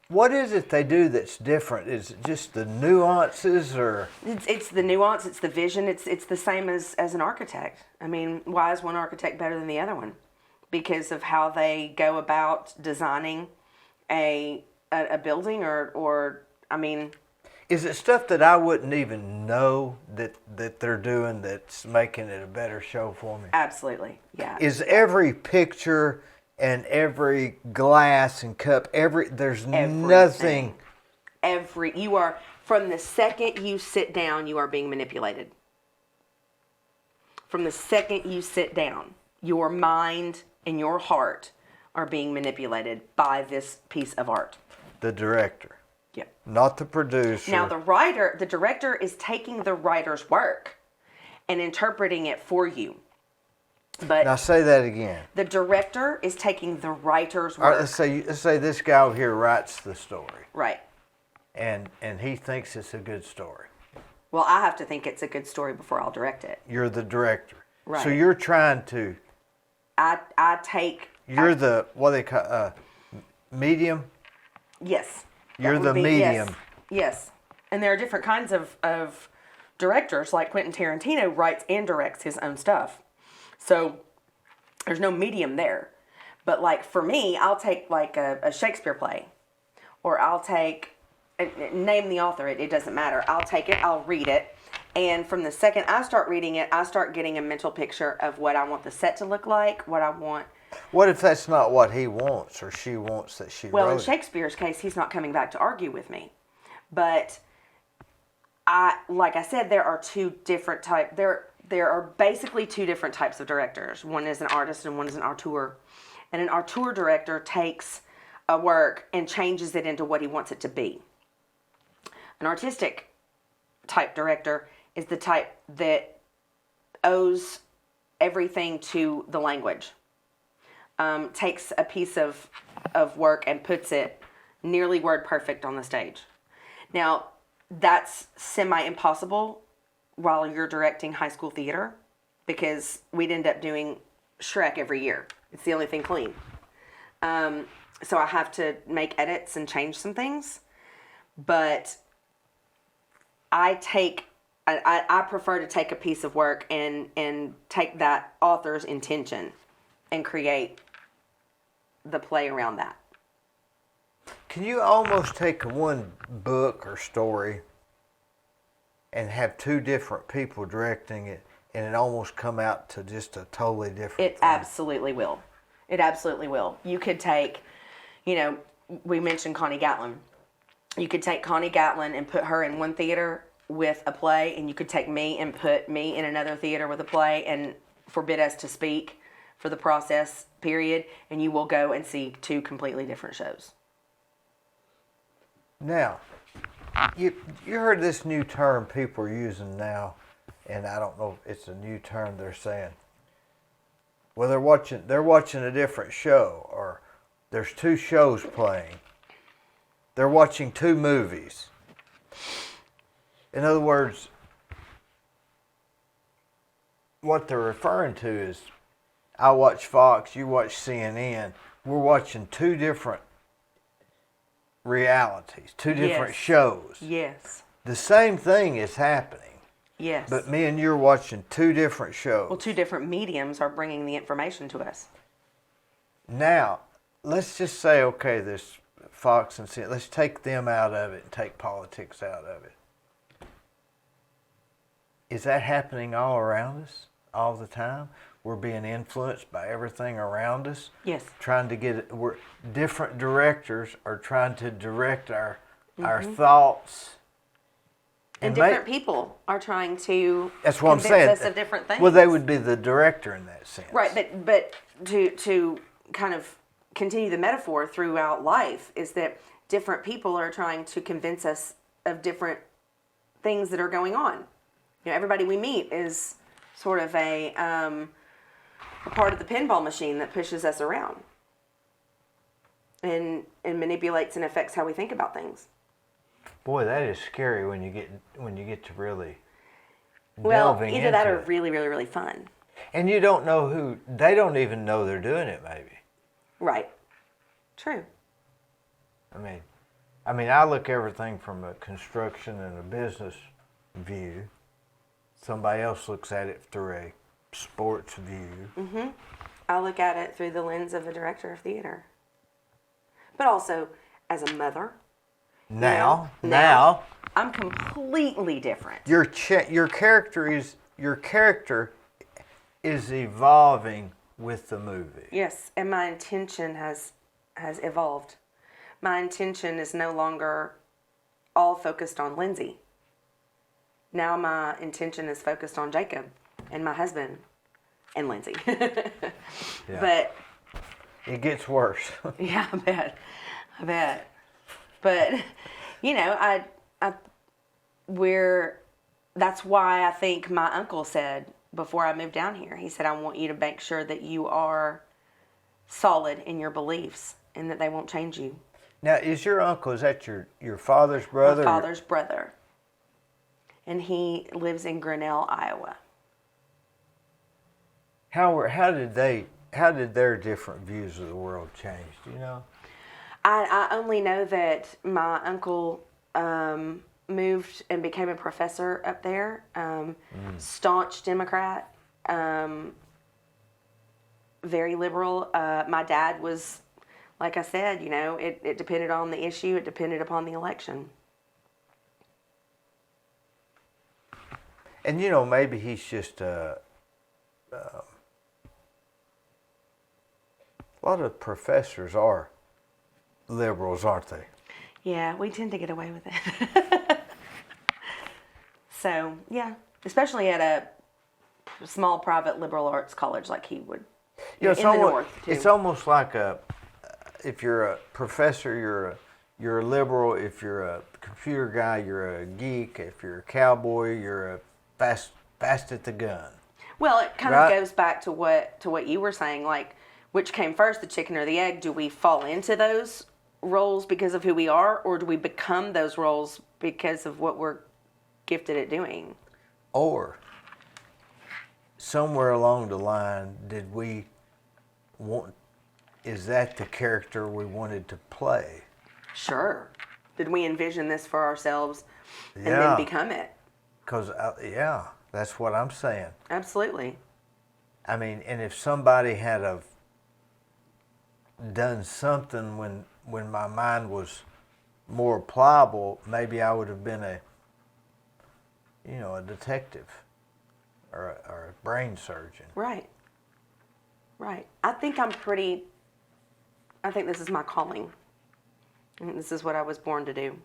what is it they do that's different? Is it just the nuances, or? It's the nuance, it's the vision, it's the same as an architect. I mean, why is one architect better than the other one? Because of how they go about designing a building, or I mean. Is it stuff that I wouldn't even know that they're doing that's making it a better show for me? Absolutely, yeah. Is every picture and every glass and cup, there's nothing. You are, from the second you sit down, you are being manipulated. From the second you sit down, your mind and your heart are being manipulated by this piece of art. The director. Yeah. Not the producer. Now the director is taking the writer's work and interpreting it for you. But now say that again. The director is taking the writer's work. All right, let's say this guy over here writes the story. Right. And he thinks it's a good story. Well, I have to think it's a good story before I'll direct it. You're the director. Right. So you're trying to. You're the, what they call, medium? Yes. You're the medium. Yes. And there are different kinds of directors, like Quentin Tarantino writes and directs his own stuff. So there's no medium there. But like for me, I'll take like a Shakespeare play, or I'll take, name the author, it doesn't matter. I'll take it, I'll read it. And from the second I start reading it, I start getting a mental picture of what I want the set to look like, what I want. What if that's not what he wants or she wants that she Well, wrote? in Shakespeare's case, he's not coming back to argue with me. But like I said, there are two different types. There are basically two different types of directors. One is an artist and one is an auteur. And an auteur director takes a work and changes it into what he wants it to be. An artistic type director is the type that owes everything to the language. Takes a piece of work and puts it nearly word perfect on the stage. Now, that's semi-impossible while you're directing high school theater, because we'd end up doing Shrek every year. It's the only thing clean. So I have to make edits and change some things. But I prefer to take a piece of work and take that author's intention and create the play around that. Can you almost take one book or story and have two different people directing it, and it almost come out to just a totally different It thing? absolutely will. It absolutely will. You could take, we mentioned Connie Gatlin. You could take Connie Gatlin and put her in one theater with a play, and you could take me and put me in another theater with a play and forbid us to speak for the process period, and you will go and see two completely different shows. Now, you heard this new term people are using now, and I don't know if it's a new term they're saying. Well, they're watching a different show, or there's two shows playing. They're watching two movies. In other words, what they're referring to is, I watch Fox, you watch CNN. We're watching two different realities, two different shows. Yes. The same thing is happening. Yes. But me and you're watching two different shows. Well, two different mediums are bringing the information to us. Now, let's just say, okay, this Fox and CNN, let's take them out of it and take politics out of it. Is that happening all around us all the time? We're being influenced by everything around us. Yes. Trying to get it. Different directors are trying to direct our thoughts. And different people are trying to That's what I'm convince saying. us of different things. Well, they would be the director in that sense. Right, but to kind of continue the metaphor throughout life is that different people are trying to convince us of different things that are going on. Everybody we meet is sort of a part of the pinball machine that pushes us around and manipulates and affects how we think about things. Boy, that is scary when you get to really Well, delving either that into or it. really, really, really fun. And you don't know they don't even know they're doing it, maybe. Right. True. I mean, I look everything from a construction and a business view. Somebody else looks at it through a sports view. Mm-hmm. I look at it through the lens of a director of theater. But also as a mother. Now, I'm completely different. your character is evolving with the movie. Yes, and my intention has evolved. My intention is no longer all focused on Lindsey. Now my intention is focused on Jacob and my husband and Lindsey. Yeah. But It gets worse. yeah, I bet. But that's why I think my uncle said before I moved down here, he said, I want you to make sure that you are solid in your beliefs and that they won't change you. Now, is that your father's brother? My father's brother. And he lives in Grinnell, Iowa. How did their different views of the world change? Do you know? I only know that my uncle moved and became a professor up there. Staunch Democrat, very liberal. My dad was, like I said, it depended on the issue. It depended upon the election. And maybe he's just a lot of professors are liberals, aren't they? Yeah, we tend to get away with it. So, yeah, especially at a small private liberal arts college like he would. In the north, too. It's almost like if you're a professor, you're a liberal. If you're a computer guy, you're a geek. If you're a cowboy, you're a fast at the gun. Well, it kind of goes back to what you were saying, like, which came first, the chicken or the egg? Do we fall into those roles because of who we are, or do we become those roles because of what we're gifted at doing? Or somewhere along the line, did we want, is that the character we wanted to play? Sure. Did we envision this for ourselves and Yeah. then become it? Because, yeah, that's what I'm saying. Absolutely. I mean, and if somebody had have done something when my mind was more pliable, maybe I would have been a detective or a brain surgeon. Right. Right. I think this is my calling. I think this is what I was born to do.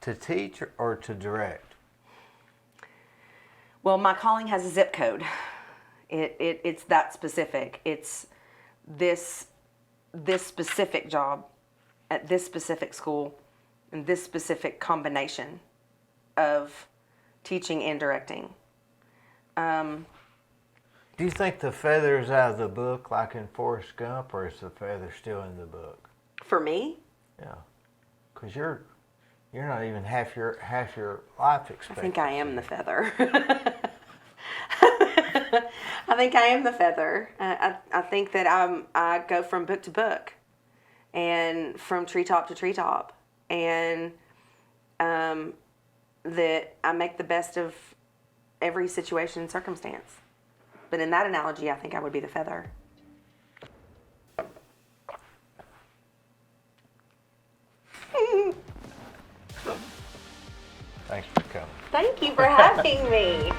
To teach or to direct? Well, my calling has a zip code. It's that specific. It's this specific job at this specific school and this specific combination of teaching and directing. Do you think the feather's out of the book like in Forrest Gump, or is the feather still in the book? For me, Yeah, because you're not even half your life expectancy. I think I am the feather. I think I am the feather. I think that I go from book to book, and from treetop to treetop, and that I make the best of every situation and circumstance. But in that analogy, I think I would be the feather. Thanks for coming. Thank you for having me.